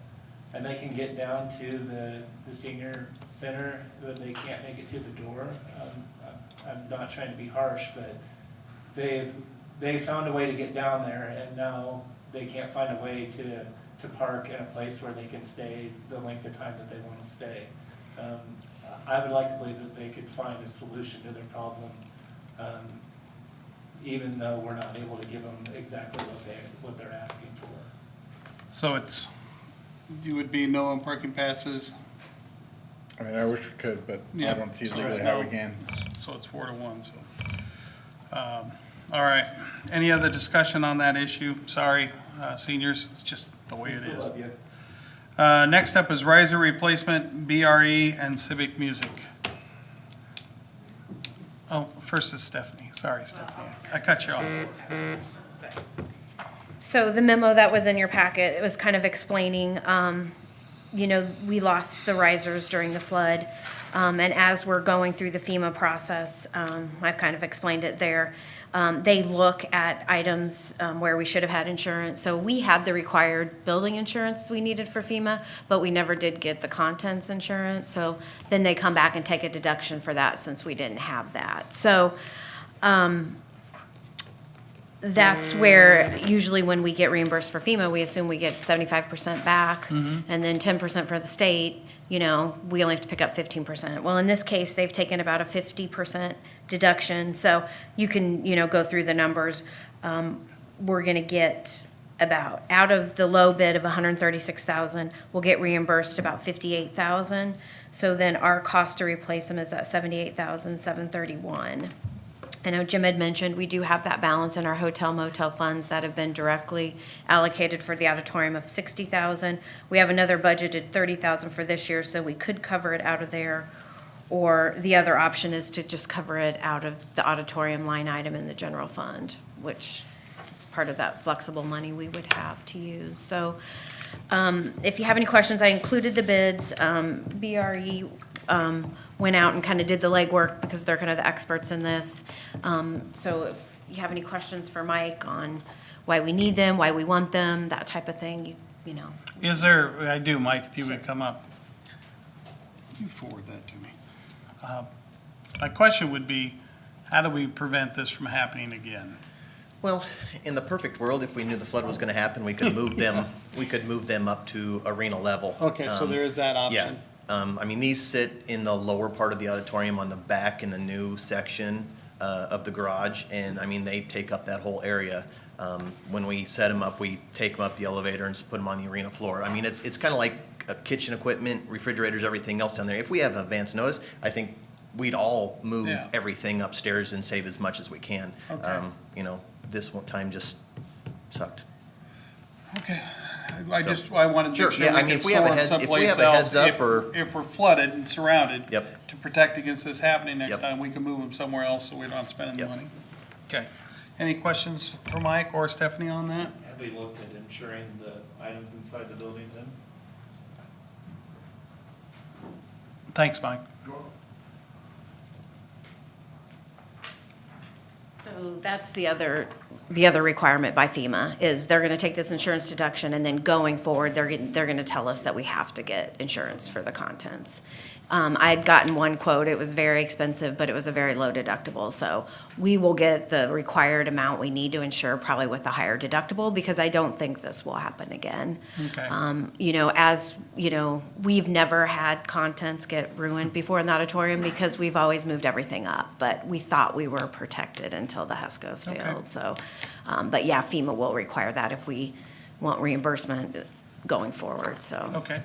and they can get down to the senior center, but they can't make it to the door. I'm not trying to be harsh, but they've found a way to get down there, and now they can't find a way to park in a place where they can stay the length of time that they want to stay. I would like to believe that they could find a solution to their problem, even though we're not able to give them exactly what they're asking for. So you would be no on parking passes? I mean, I wish we could, but I Yeah, don't see so legally it's how no. we can. So it's 4-1, so. All right, any other discussion on that issue? Sorry, seniors, it's just the way it Still is. love you. Next up is riser replacement, BRE, and civic music. Oh, first is Stephanie. Sorry, Stephanie. I cut you off. So the memo that was in your packet, it was kind of explaining, you know, we lost the risers during the flood. And as we're going through the FEMA process, I've kind of explained it there. They look at items where we should have had insurance. So we had the required building insurance we needed for FEMA, but we never did get the contents insurance. So then they come back and take a deduction for that since we didn't have that. So that's where usually when we get reimbursed for FEMA, we assume we get 75% back and then 10% for the state. You know, we only have to pick up 15%. Well, in this case, they've taken about a 50% deduction. So you can, you know, go through the numbers. We're going to get about, out of the low bid of 136,000, we'll get reimbursed about 58,000. So then our cost to replace them is at 78,731. I know Jim had mentioned we do have that balance in our hotel motel funds that have been directly allocated for the auditorium of 60,000. We have another budgeted 30,000 for this year, so we could cover it out of there. Or the other option is to just cover it out of the auditorium line item in the general fund, which is part of that flexible money we would have to use. So if you have any questions, I included the bids. BRE went out and kind of did the legwork because they're kind of the experts in this. So if you have any questions for Mike on why we need them, why we want them, that type of thing, you know. Is there, I do, Mike, if you would come up. You forward that to me. My question would be, how do we prevent this from happening again? Well, in the perfect world, if we knew the flood was gonna happen, we could move them, we could move them up to arena level. Okay, so there is that Yeah. option. I mean, these sit in the lower part of the auditorium on the back in the new section of the garage, and I mean, they take up that whole area. When we set them up, we take them up the elevator and just put them on the arena floor. I mean, it's kind of like kitchen equipment, refrigerators, everything else down there. If we have advance notice, I think we'd all move Yeah. everything upstairs and save as much as we can. Okay. You know, this one time just sucked. Okay, I wanted to Sure, make sure yeah, I we mean, could if we have store a them head- if we someplace have a heads else. up or- If we're flooded and surrounded. Yep. To protect against this happening next Yep. time, we can move them somewhere else so we're not spending the Yep. money. Okay. Any questions for Mike or Stephanie on that? Have we looked at insuring the items inside the building then? Thanks, Mike. So that's the other requirement by FEMA, is they're gonna take this insurance deduction, and then going forward, they're gonna tell us that we have to get insurance for the contents. I'd gotten one quote, it was very expensive, but it was a very low deductible, so we will get the required amount we need to insure, probably with a higher deductible, because I don't think this will happen again. Okay. You know, as, you know, we've never had contents get ruined before in the auditorium because we've always moved everything up, but we thought we were protected until the HESCOs Okay. failed, so. But yeah, FEMA will require that if we want reimbursement going forward, so. Okay.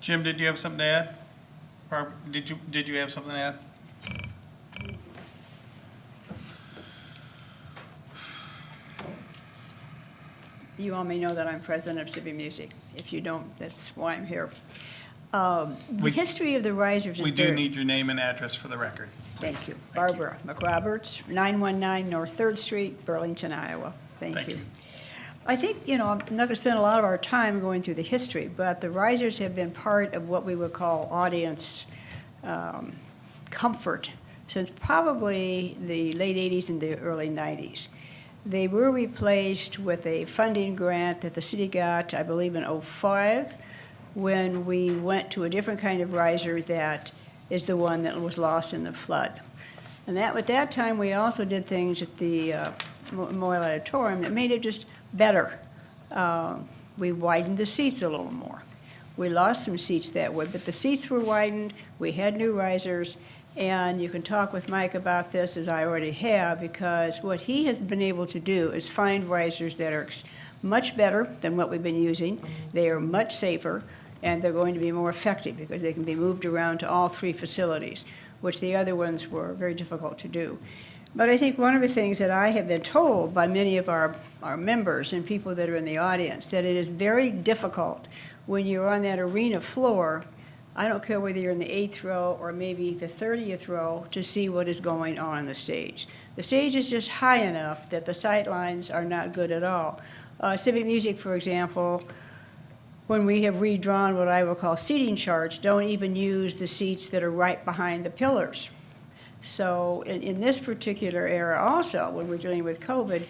Jim, did you have something to add? Barb, did you have something to add? You all may know that I'm president of Civic Music. If you don't, that's why I'm here. The history of the risers is We do very... need your name and address for the record. Thank you. Barbara McRoberts, 919 North 3rd Street, Burlington, Iowa. Thank you. I think, you know, I'm not going to spend a lot of our time going through the history, but the risers have been part of what we would call audience comfort since probably the late 80s and the early 90s. They were replaced with a funding grant that the city got, I believe, in '05, when we went to a different kind of riser that is the one that was lost in the flood. And that, at that time, we also did things at the Memorial Auditorium that made it just better. We widened the seats a little more. We lost some seats that way, but the seats were widened, we had new risers, and you can talk with Mike about this, as I already have, because what he has been able to do is find risers that are much better than what we've been using. They are much safer, and they're going to be more effective because they can be moved around to all three facilities, which the other ones were very difficult to do. But I think one of the things that I have been told by many of our members and people that are in the audience, that it is very difficult when you're on that arena floor, I don't care whether you're in the 8th row or maybe the 30th row, to see what is going on the stage. The stage is just high enough that the sight lines are not good at all. Civic Music, for example, when we have redrawn what I will call seating charts, don't even use the seats that are right behind the pillars. So in this particular era also, when we're dealing with COVID,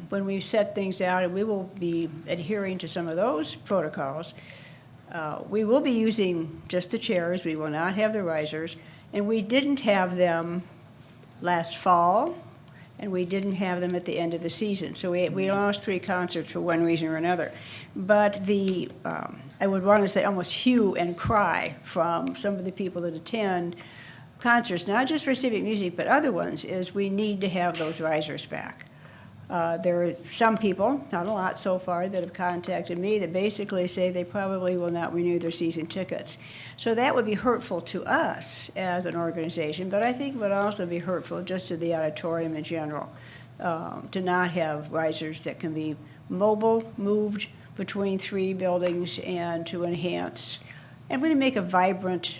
when we set things out, and we will be adhering to some of those protocols, we will be using just the chairs. We will not have the risers. And we didn't have them last fall, and we didn't have them at the end of the season. So we lost 3 concerts for one reason or another. But I would want to say almost hue and cry from some of the people that attend concerts, not just for Civic Music, but other ones, is we need to have those risers back. There are some people, not a lot so far, that have contacted me that basically say they probably will not renew their season tickets. So that would be hurtful to us as an organization, but I think it would also be hurtful just to the auditorium in general, to not have risers that can be mobile, moved between 3 buildings, and to enhance and really make a vibrant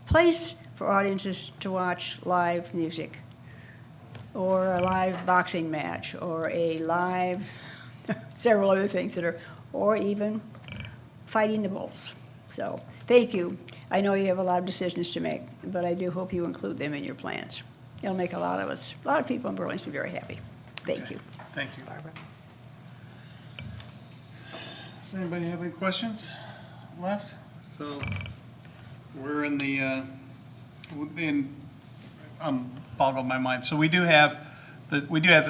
place for audiences to watch live music, or a live boxing match, or a live, several other things that are, or even fighting the bulls. So thank you. I know you have a lot of decisions to make, but I do hope you include them in your plans. It'll make a lot of people in Burlington very happy. Thank you. Thank you. Barbara. Does anybody have any questions left? So we're in the, boggled my mind. So we do have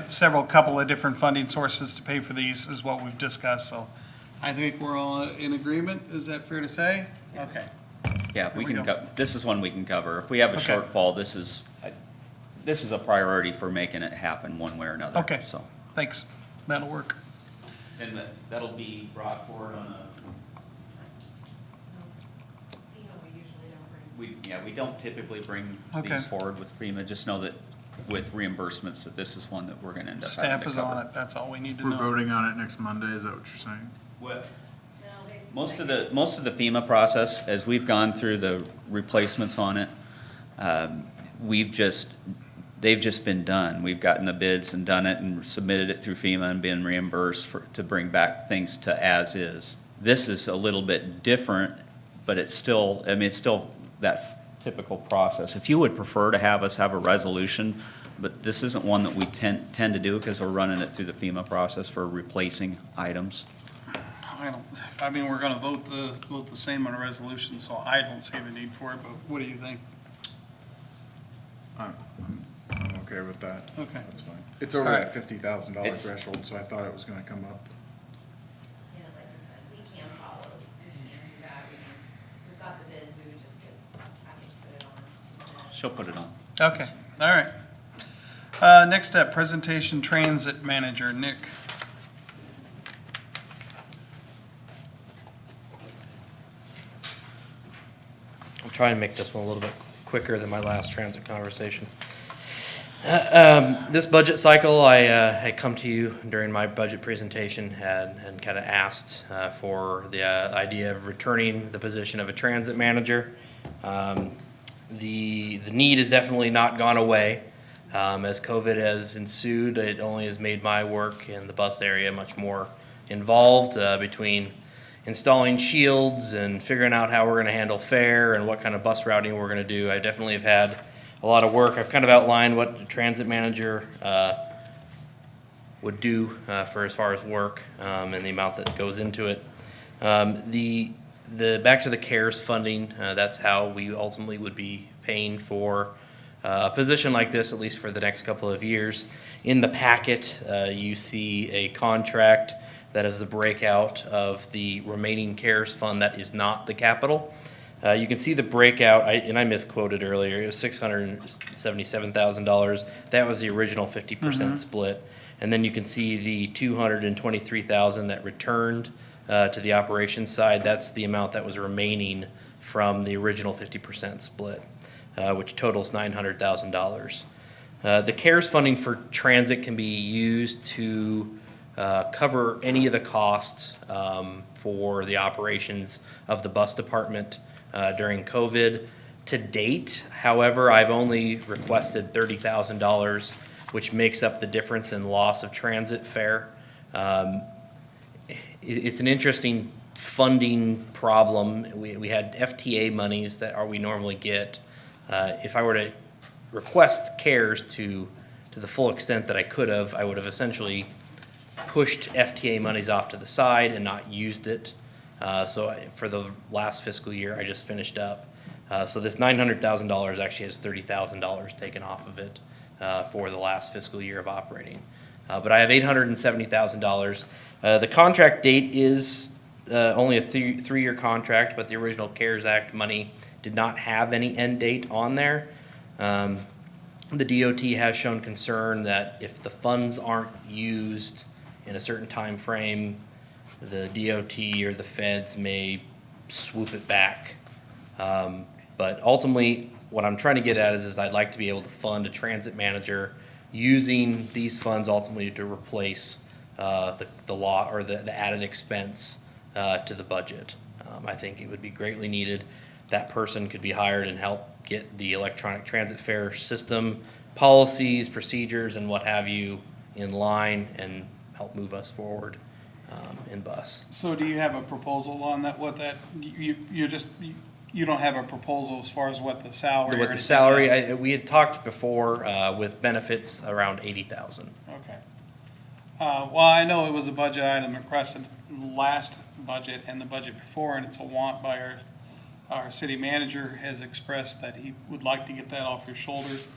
several couple of different funding sources to pay for these is what we've discussed. So I think we're all in agreement. Is that fair to say? Okay. Yeah, There we we can, go. this is one we can cover. If we have a Okay. shortfall, this is a priority for making it happen one way or another. Okay. So, Thanks. That'll work. and that'll be brought forward on a, we don't typically bring Okay. these forward with FEMA. Just know that with reimbursements, that this is one that we're gonna end up having Staff to is on cover. it. That's all we need to We're know. voting on it next Monday, is that what you're saying? What? Most of the FEMA process, as we've gone through the replacements on it, they've just been done. We've gotten the bids and done it and submitted it through FEMA and been reimbursed to bring back things to as is. This is a little bit different, but it's still, it's still that typical process. If you would prefer to have us have a resolution, but this isn't one that we tend to do because we're running it through the FEMA process for replacing items. We're gonna vote the same on a resolution, so I don't see the need for it, but what do you think? I'm okay with that. Okay. That's fine. It's over All right. that $50,000 It's- threshold, so I thought it was gonna come up. Yeah, like I said, we can follow, we can do that, we've got the bids, we would just get, I think, put it on. She'll put it on. Okay, all right. Next up, presentation transit manager, Nick. I'll try and make this one a little bit quicker than my last transit conversation. This budget cycle, I had come to you during my budget presentation and kind of asked for the idea of returning the position of a transit manager. The need has definitely not gone away. As COVID has ensued, it only has made my work in the bus area much more involved between installing shields and figuring out how we're going to handle fare and what kind of bus routing we're going to do. I definitely have had a lot of work. I've kind of outlined what the transit manager would do for as far as work and the amount that goes into it. The back to the CARES funding, that's how we ultimately would be paying for a position like this, at least for the next couple of years. In the packet, you see a contract that is the breakout of the remaining CARES fund that is not the capital. You can see the breakout, and I misquoted earlier, it was $677,000. That was the original 50% split. And then you can see the $223,000 that returned to the operations side. That's the amount that was remaining from the original 50% split, which totals $900,000. The CARES funding for transit can be used to cover any of the costs for the operations of the bus department during COVID. To date, however, I've only requested $30,000, which makes up the difference in loss of transit fare. It's an interesting funding problem. We had FTA monies that we normally get. If I were to request CARES to the full extent that I could have, I would have essentially pushed FTA monies off to the side and not used it. So for the last fiscal year, I just finished up. So this $900,000 actually has $30,000 taken off of it for the last fiscal year of operating. But I have $870,000. The contract date is only a three-year contract, but the original CARES Act money did not have any end date on there. The DOT has shown concern that if the funds aren't used in a certain time frame, the DOT or the feds may swoop it back. But ultimately, what I'm trying to get at is I'd like to be able to fund a transit manager using these funds ultimately to replace the law or the added expense to the budget. I think it would be greatly needed. That person could be hired and help get the electronic transit fare system, policies, procedures, and what have you in line and help move us forward in bus. So do you have a proposal on that, what that, you don't have a proposal as far as what the salary? With or the salary, anything we had talked before with benefits around 80,000. like that? Okay. Well, I know it was a budget item requested last budget and the budget before, and it's a want by our city manager has expressed that he would like to get that off your shoulders.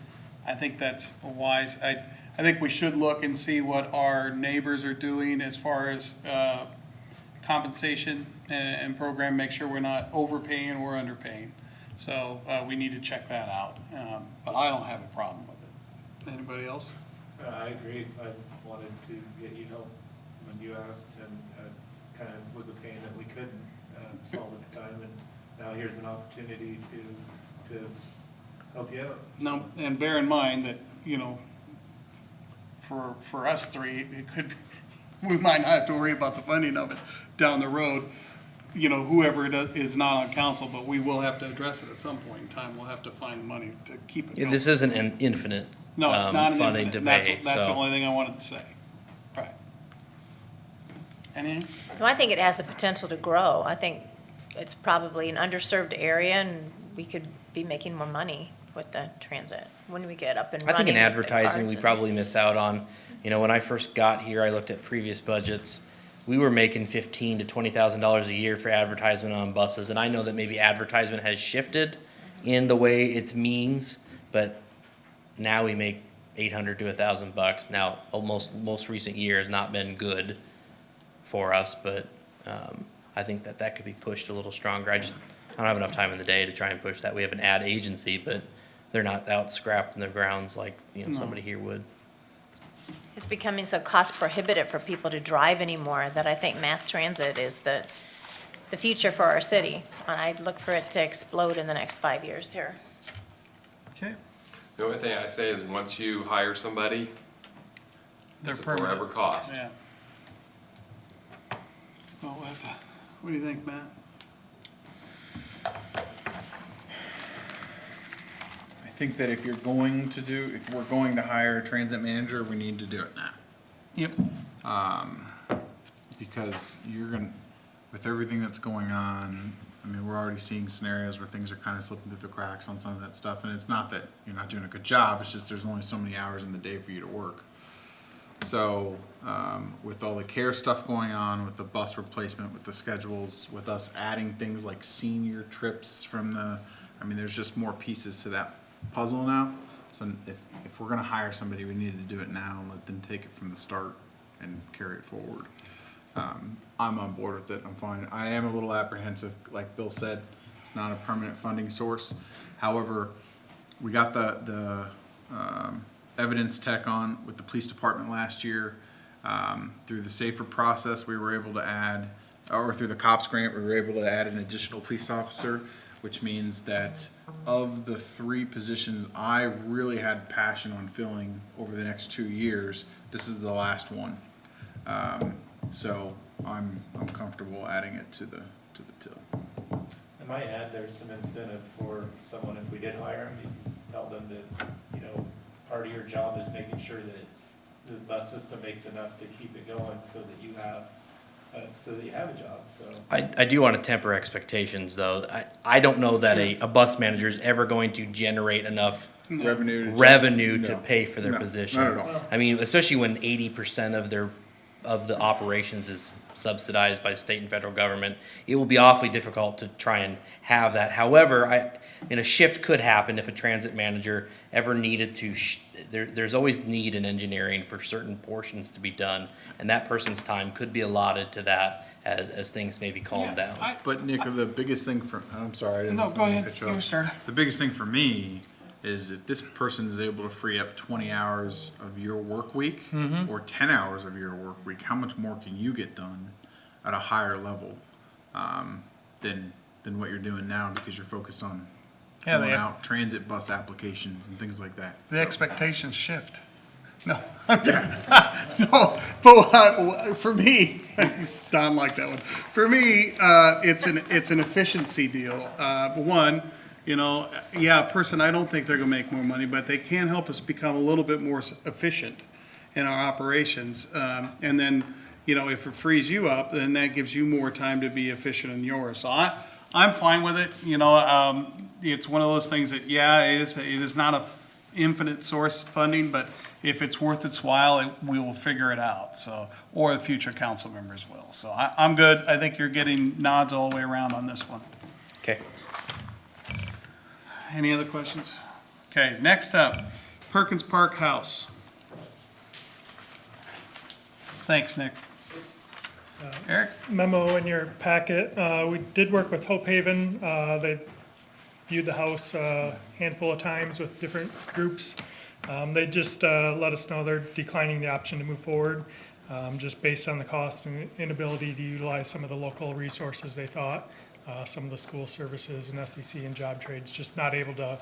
I think that's wise. I think we should look and see what our neighbors are doing as far as compensation and program, make sure we're not overpaying or underpaying. So we need to check that out. But I don't have a problem with it. Anybody else? I agree. I wanted to get you help when you asked, and kind of was a pain that we couldn't solve at the time, and now here's an opportunity to help you out. No, and bear in mind that, you know, for us three, it could, we might not have to worry about the funding of it down the road. You know, whoever is not on council, but we will have to address it at some point in time. We'll have to find the money to keep it going. This isn't an infinite No, it's not an funding infinite. to pay. That's the So only thing I wanted to say. Right. Anything? No, I think it has the potential to grow. I think it's probably an underserved area, and we could be making more money with the transit when we get up and I running. think in with the advertising, cards we and- probably miss out on, you know, when I first got here, I looked at previous budgets. We were making $15,000 to $20,000 a year for advertisement on buses, and I know that maybe advertisement has shifted in the way it's means, but now we make $800 to $1,000. Now, most recent year has not been good for us, but I think that could be pushed a little stronger. I don't have enough time in the day to try and push that. We have an ad agency, but they're not out scrapping the grounds like, you know, somebody here would. It's becoming so cost prohibitive for people to drive anymore that I think mass transit is the future for our city. And I look for it to explode in the next 5 years here. Okay. The only thing I say is once you hire somebody, They're it's a permanent. forever cost. Yeah. Well, we'll have to, what do you think, Matt? I think that if we're going to hire a transit manager, we need to do it now. Yep. Because with everything that's going on, I mean, we're already seeing scenarios where things are kind of slipping through the cracks on some of that stuff, and it's not that you're not doing a good job, it's just there's only so many hours in the day for you to work. So, with all the care stuff going on, with the bus replacement, with the schedules, with us adding things like senior trips I mean, there's just more pieces to that puzzle now. So if we're gonna hire somebody, we need to do it now and let them take it from the start and carry it forward. I'm on board with it, I'm fine. I am a little apprehensive, like Bill said, it's not a permanent funding source. However, we got the evidence tech on with the police department last year. Through the SAFER process, we were able to add, or through the COPS grant, we were able to add an additional police officer, which means that of the 3 positions I really had passion on filling over the next 2 years, this is the last one. So I'm comfortable adding it to the till. I might add, there's some incentive for someone, if we did hire them, you tell them that, you know, part of your job is making sure that the bus system makes enough to keep it going so that you have a job, so. I do want to temper expectations, though. I don't know that a bus manager is ever going to generate enough revenue to pay for their position. Not at all. I mean, especially when 80% of the operations is subsidized by state and federal government, it will be awfully difficult to try and have that. However, a shift could happen if a transit manager ever needed to. There's always need in engineering for certain portions to be done, and that person's time could be allotted to that as things maybe calm down. But Nick, the biggest thing I'm sorry. I didn't No, go ahead. cut you You off. start. The biggest thing for me is if this person is able to free up 20 hours of your work week or 10 hours of your work week, how much more can you get done at a higher level than what you're doing now because you're focused on filling out transit bus applications and things like that. The expectations shift. No, I'm just, no, but for me, Don liked that one. For me, it's an efficiency deal. One, you know, a person, I don't think they're gonna make more money, but they can help us become a little bit more efficient in our operations. And then, if it frees you up, then that gives you more time to be efficient in yours. So I'm fine with it, it's one of those things that, it is not a infinite source of funding, but if it's worth its while, we will figure it out, so, or the future council members will. So I'm good. I think you're getting nods all the way around on this one. Okay. Any other questions? Okay, next up, Perkins Park House. Thanks, Nick. Eric? Memo in your packet. We did work with Hope Haven. They viewed the house a handful of times with different groups. They just let us know they're declining the option to move forward, just based on the cost and inability to utilize some of the local resources they thought. Some of the school services and SEC and job trades, just not able to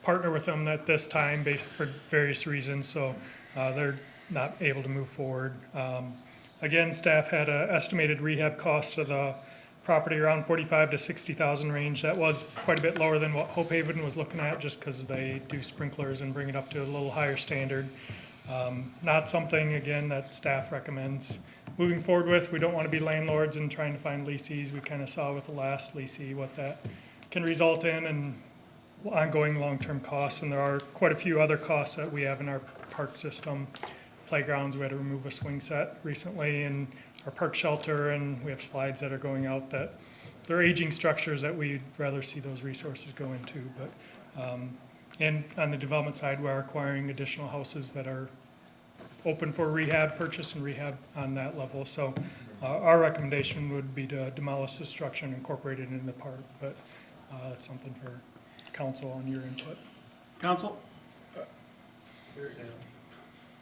partner with them at this time based for various reasons. So they're not able to move forward. Again, staff had an estimated rehab cost of the property around 45 to 60,000 range. That was quite a bit lower than what Hope Haven was looking at, just because they do sprinklers and bring it up to a little higher standard. Not something, again, that staff recommends moving forward with. We don't want to be landlords and trying to find leases. We kind of saw with the last leasee what that can result in and ongoing long-term costs. And there are quite a few other costs that we have in our park system. Playgrounds, we had to remove a swing set recently, and our park shelter, and we have slides that are going out that they're aging structures that we'd rather see those resources go into. But and on the development side, we're acquiring additional houses that are open for rehab, purchase and rehab on that level. So our recommendation would be to demolish the structure and incorporate it into the park, but that's something for council on your input. Council?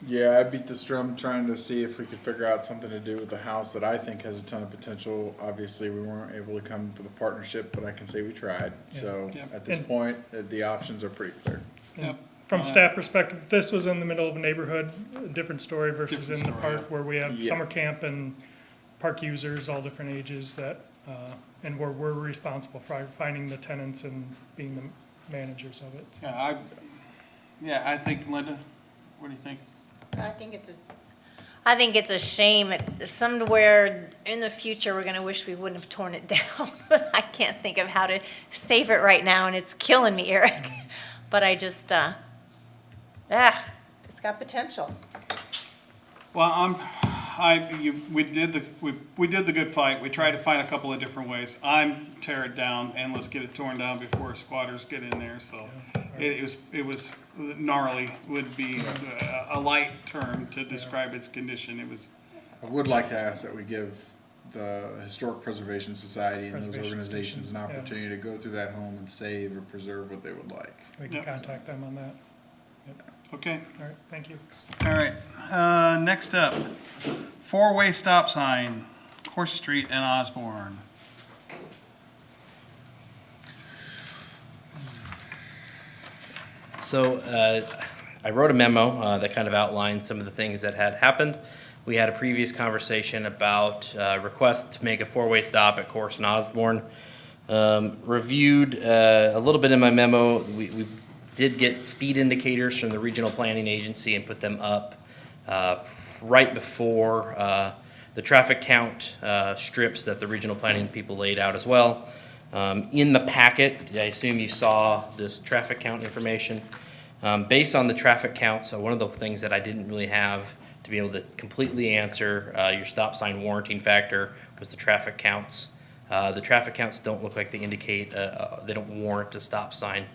Yeah, I beat this drum trying to see if we could figure out something to do with the house that I think has a ton of potential. Obviously, we weren't able to come with a partnership, but I can say we tried. So Yeah. at this point, the options are pretty clear. Yep. From staff perspective, if this was in the middle of a neighborhood, a different story versus Different in the story, park where we have Yeah. summer camp and park users, all different ages that, and we're responsible for finding the tenants and being the managers of it. I think, Linda, what do you think? I think it's a shame. It's somewhere in the future, we're gonna wish we wouldn't have torn it down. But I can't think of how to save it right now, and it's killing me, Eric. But I just, it's got potential. Well, we did the good fight. We tried to find a couple of different ways. I'm tear it down and let's get it torn down before squatters get in there. So it was gnarly would be a light term to describe its condition. It was. I would like to ask that we give the Historic Preservation Society and those Preservation organizations an Station, yeah. opportunity to go through that home and save or preserve what they would like. We can Yep. contact them on that. Okay, All right, thank you. all right. Next up, four-way stop sign, Course Street and Osborne. So I wrote a memo that kind of outlined some of the things that had happened. We had a previous conversation about request to make a four-way stop at Course and Osborne. Reviewed a little bit in my memo. We did get speed indicators from the Regional Planning Agency and put them up right before the traffic count strips that the Regional Planning people laid out as well. In the packet, I assume you saw this traffic count information. Based on the traffic count, so one of the things that I didn't really have to be able to completely answer your stop sign warranting factor was the traffic counts. The traffic counts don't look like they indicate, they don't warrant a stop sign,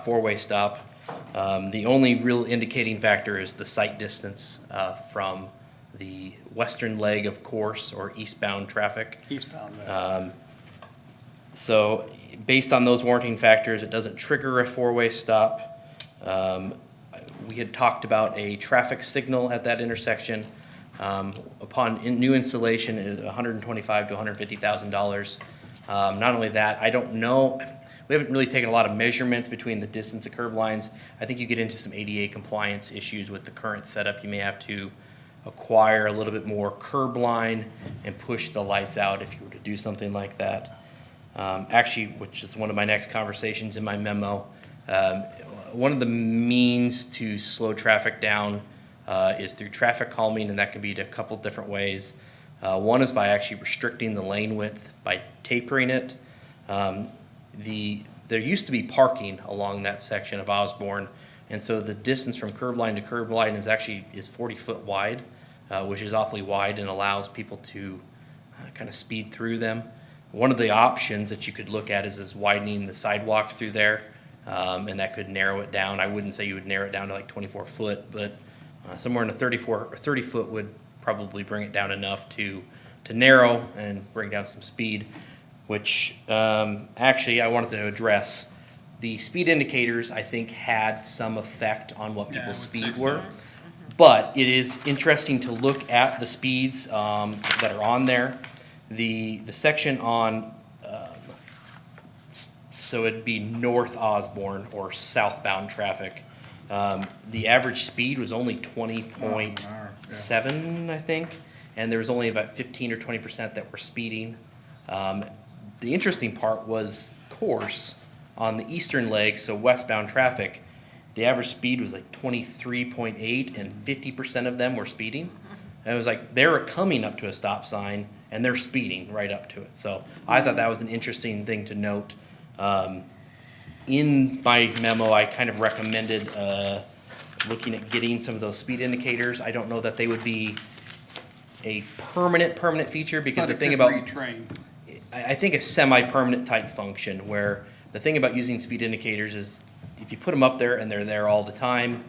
four-way stop. The only real indicating factor is the sight distance from the western leg of Course or eastbound traffic. Eastbound. So based on those warranting factors, it doesn't trigger a four-way stop. We had talked about a traffic signal at that intersection. Upon new installation, is $125,000 to $150,000. Not only that, I don't know, we haven't really taken a lot of measurements between the distance of curb lines. I think you get into some ADA compliance issues with the current setup. You may have to acquire a little bit more curb line and push the lights out if you were to do something like that. Actually, which is one of my next conversations in my memo, one of the means to slow traffic down is through traffic calming, and that can be a couple different ways. One is by actually restricting the lane width by tapering it. There used to be parking along that section of Osborne, and so the distance from curb line to curb line is 40 foot wide, which is awfully wide and allows people to kind of speed through them. One of the options that you could look at is widening the sidewalks through there, and that could narrow it down. I wouldn't say you would narrow it down to like 24 foot, but somewhere in the 34 or 30 foot would probably bring it down enough to narrow and bring down some speed, which actually I wanted to address. The speed indicators, I think, had some effect on what Yeah, I people's would say speed so. were. But it is interesting to look at the speeds that are on there. The section on, so it'd be North Osborne or southbound traffic. The average speed was only 20.7, I think, and there was only about 15 or 20% that were speeding. The interesting part was course on the eastern leg, so westbound traffic, the average speed was like 23.8 and 50% of them were speeding. And it was like they were coming up to a stop sign and they're speeding right up to it. So I thought that was an interesting thing to note. In my memo, I kind of recommended looking at getting some of those speed indicators. I don't know that they would be a permanent feature, because the thing about Retrain. I think a semi-permanent type function, where the thing about using speed indicators is if you put them up there and they're there all the time,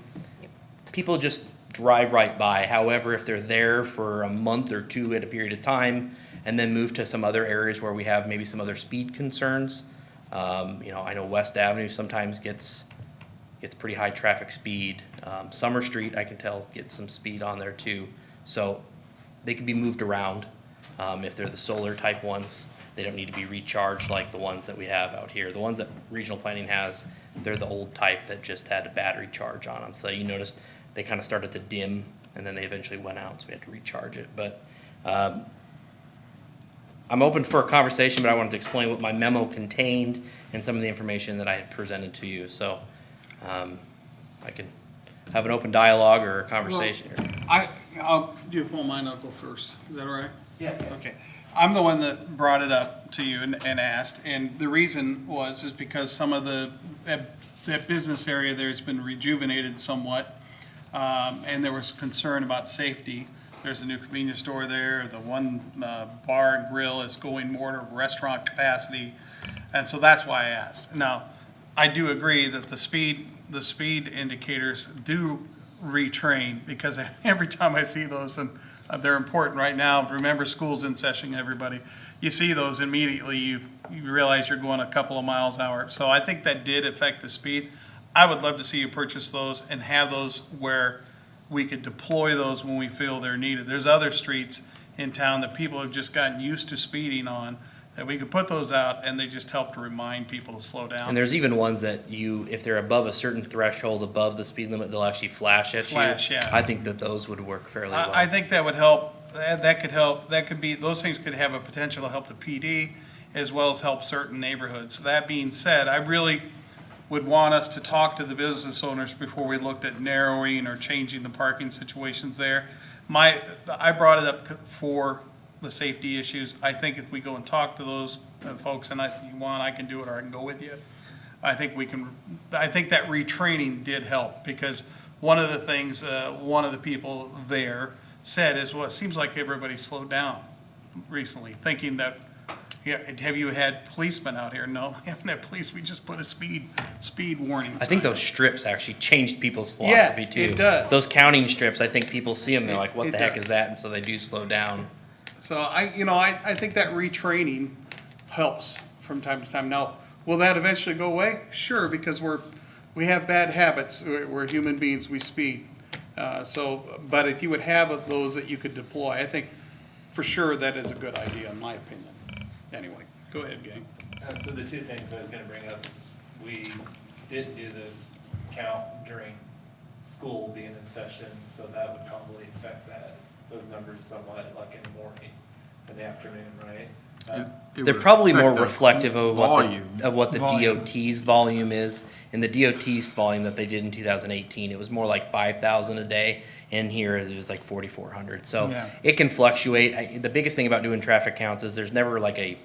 people just drive right by. However, if they're there for a month or two at a period of time and then move to some other areas where we have maybe some other speed concerns, I know West Avenue sometimes gets pretty high traffic speed. Summer Street, I can tell, gets some speed on there too. So they can be moved around. If they're the solar type ones, they don't need to be recharged like the ones that we have out here. The ones that regional planning has, they're the old type that just had a battery charge on them. So you noticed they kind of started to dim and then they eventually went out, so we had to recharge it. But I'm open for a conversation, but I wanted to explain what my memo contained and some of the information that I had presented to you. So I can have an open dialogue or a conversation. You won't mind, I'll go first. Is that all right? Yeah. Okay. I'm the one that brought it up to you and asked, and the reason is because some of that business area there's been rejuvenated somewhat, and there was concern about safety. There's a new convenience store there. The one bar and grill is going more to restaurant capacity, and so that's why I asked. Now, I do agree that the speed indicators do retrain, because every time I see those, and they're important right now. Remember, school's in session, everybody. You see those immediately, you realize you're going a couple of miles an hour. So I think that did affect the speed. I would love to see you purchase those and have those where we could deploy those when we feel they're needed. There's other streets in town that people have just gotten used to speeding on, that we could put those out, and they just help to remind people to slow down. And there's even ones that if they're above a certain threshold above the speed limit, they'll actually flash at you. Flash, yeah. I think that those would work fairly well. I think that would help, that could help, those things could have a potential to help the PD as well as help certain neighborhoods. That being said, I really would want us to talk to the business owners before we looked at narrowing or changing the parking situations there. I brought it up for the safety issues. I think if we go and talk to those folks, and if you want, I can do it, or I can go with you. I think that retraining did help, because one of the things, one of the people there said is, well, it seems like everybody slowed down recently, thinking that, have you had policemen out here? No, we haven't had police, we just put a speed warning. I think sign. those strips actually changed people's philosophy too. it does. Those counting strips, I think people see them, they're like, what It the heck does. is that? And so they do slow down. So I think that retraining helps from time to time. Now, will that eventually go away? Sure, because we have bad habits. We're human beings, we speed. But if you would have those that you could deploy, I think for sure that is a good idea, in my opinion. Anyway, go ahead, gang. So the two things I was gonna bring up is, we didn't do this count during school being in session, so that would probably affect those numbers somewhat, like in the morning, in the afternoon, right? They're probably more reflective of what volume. the DOT's volume is. In the DOT's volume that they did in 2018, it was more like 5,000 a day. And here it was like 4,400. So Yeah. it can fluctuate. The biggest thing about doing traffic counts is there's never like a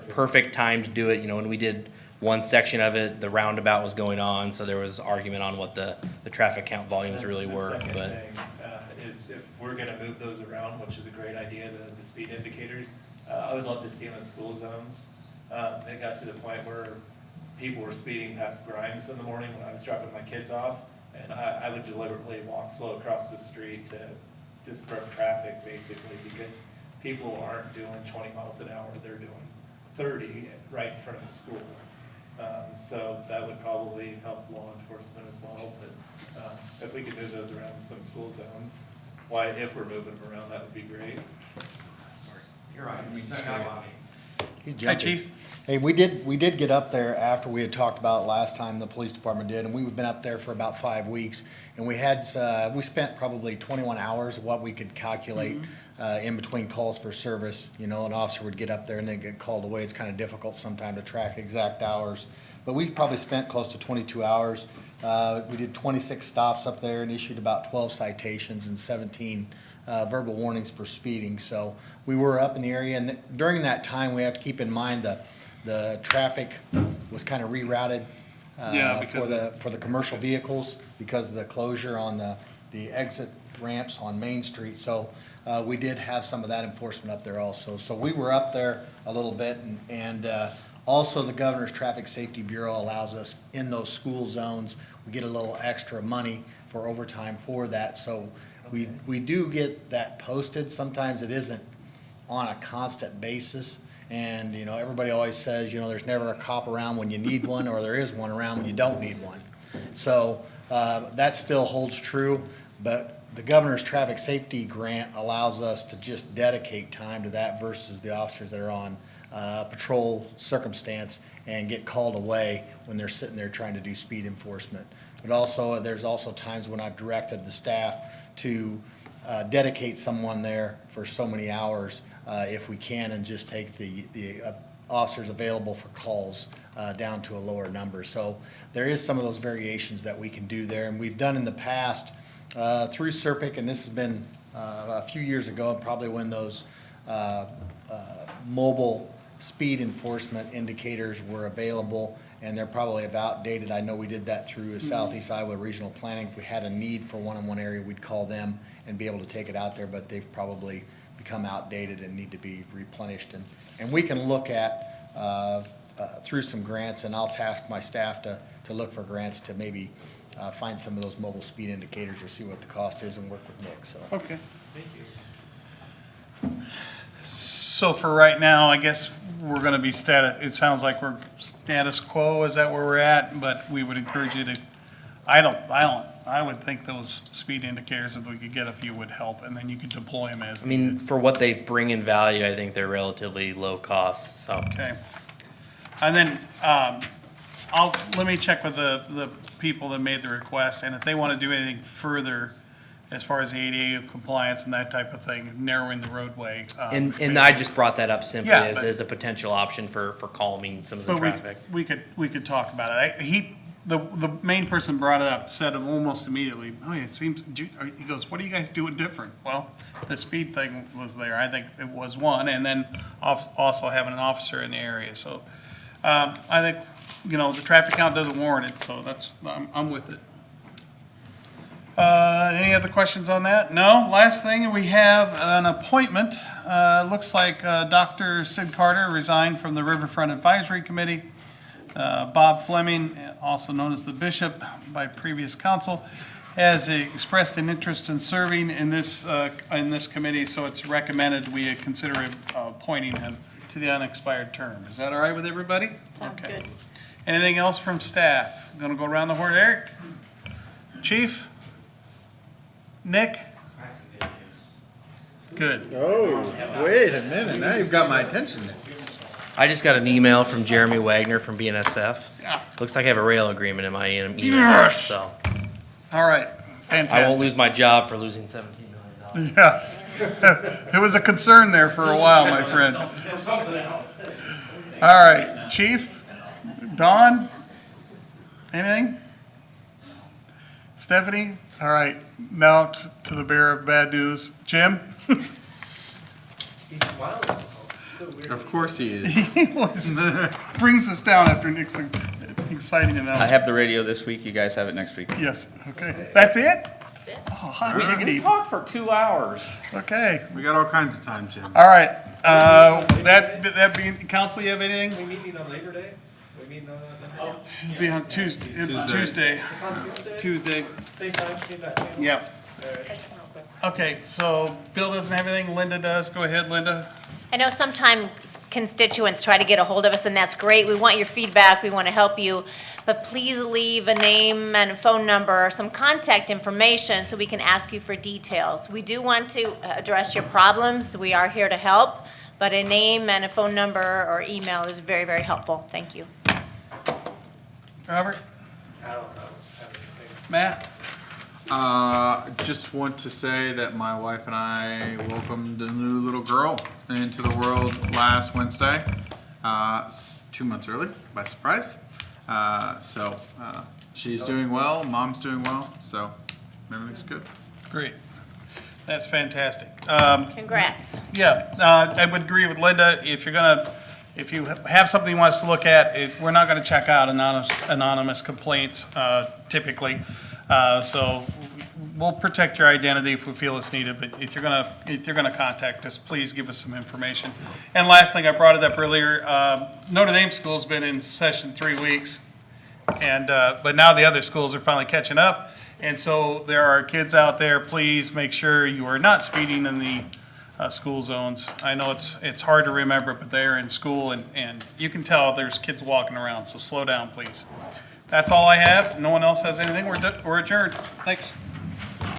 perfect time to do it. You know, when we did one section of it, the roundabout was going on, so there was argument on what the traffic count volumes really The were. second But thing, is if we're gonna move those around, which is a great idea, the speed indicators, I would love to see them in school zones. It got to the point where people were speeding past Grimes in the morning when I was dropping my kids off, and I would deliberately walk slow across the street to disrupt traffic, basically, because people aren't doing 20 miles an hour, they're doing 30 right in front of the school. So that would probably help law enforcement as well, but if we could move those around to some school zones, if we're moving them around, that would be great. You're right. He's Hi, jumping. Chief. Hey, we did get up there after we had talked about it last time, the police department did, and we've been up there for about 5 weeks. And we spent probably 21 hours of what we could calculate in between calls for service. You know, an officer would get up there and then get called away. It's kind of difficult sometimes to track exact hours. But we probably spent close to 22 hours. We did 26 stops up there and issued about 12 citations and 17 verbal warnings for speeding. So we were up in the area, and during that time, we have to keep in mind the traffic was kind of rerouted for the commercial vehicles because of the closure on the exit ramps on Main Street. So we did have some of that enforcement up there also. So we were up there a little bit, and also the Governor's Traffic Safety Bureau allows us in those school zones, we get a little extra money for overtime for that. So we do get that posted. Sometimes it isn't on a constant basis. And, you know, everybody always says, you know, there's never a cop around when you need one, or there is one around when you don't need one. So that still holds true, but the Governor's Traffic Safety Grant allows us to just dedicate time to that versus the officers that are on patrol circumstance and get called away when they're sitting there trying to do speed enforcement. But also, there's also times when I've directed the staff to dedicate someone there for so many hours if we can, and just take the officers available for calls down to a lower number. So there is some of those variations that we can do there, and we've done in the past through Serpic, and this has been a few years ago, probably when those mobile speed enforcement indicators were available, and they're probably outdated. I know we did that through Southeast Iowa Regional Planning. If we had a need for one in one area, we'd call them and be able to take it out there, but they've probably become outdated and need to be replenished. And we can look at through some grants, and I'll task my staff to look for grants to maybe find some of those mobile speed indicators or see what the cost is and work with Nick, so. Okay. Thank you. So for right now, I guess we're gonna be it sounds like we're status quo, is that where we're at? But we would encourage you to, I would think those speed indicators, if we could get a few, would help, and then you could deploy them as I mean, needed. for what they bring in value, I think they're relatively low cost, so. Okay. And then, let me check with the people that made the request, and if they wanna do anything further as far as the ADA compliance and that type of thing, narrowing the roadway. And I just brought that up simply Yeah, as a potential option for calming some of the But traffic. we could talk about it. The main person brought it up, said almost immediately, oh, it seems, he goes, what are you guys doing different? Well, the speed thing was there, I think it was one, and then also having an officer in the area, so, I think, you know, the traffic count doesn't warrant it, so I'm with it. Any other questions on that? No? Last thing, we have an appointment. Looks like Dr. Sid Carter resigned from the Riverfront Advisory Committee. Bob Fleming, also known as the Bishop by previous council, has expressed an interest in serving in this committee, so it's recommended we consider appointing him to the unexpired term. Is that all right with everybody? Sounds Okay. good. Anything else from staff? Gonna go around the horn. Eric? Chief? Nick? Good. Oh, wait a minute, now you've got my attention. I just got an email from Jeremy Wagner from BNSF. Yeah. Looks like I have a rail agreement in my email, Yes! so All right, I won't fantastic. lose my job for losing $17 million. Yeah, It was a concern there for a while, my friend. All right, Chief, Don, anything? Stephanie? All right, now to the bearer of bad news. Jim? He's smiling. So weird. Of course he is. He was, brings us down after Nick's exciting I announcement. have the radio this week, you guys have it next week. Yes, okay. That's it? That's it. Oh, hot We diggity. talked for 2 hours. Okay, We got all kinds of time, Jim. all right. That being, council, you have anything? We meeting on Labor Day? We meeting on that? It'll be on Tuesday. Tuesday. It's on Tuesday? Tuesday. Same time, same that channel? Yep. All right. Okay, so Bill doesn't have anything, Linda does. Go ahead, Linda. I know sometimes constituents try to get a hold of us, and that's great. We want your feedback, we want to help you. But please leave a name and a phone number, or some contact information, so we can ask you for details. We do want to address your problems. We are here to help, but a name and a phone number or email is very, very helpful. Thank you. Robert? I don't have anything. Matt? Just want to say that my wife and I welcomed a new little girl into the world last Wednesday, 2 months early, by surprise. She's doing well, mom's doing well, so everything's good. Great. That's fantastic. Congrats. Yeah, I would agree with Linda. If you have something you want us to look at, we're not gonna check out anonymous complaints, typically. So we'll protect your identity if we feel it's needed, but if you're gonna contact us, please give us some information. And last thing, I brought it up earlier, Notre Dame school's been in session 3 weeks. And, but now the other schools are finally catching up. And so there are kids out there, please make sure you are not speeding in the school zones. I know it's hard to remember, but they're in school and you can tell there's kids walking around, so slow down, please. That's all I have. No one else has anything. We're adjourned. Thanks.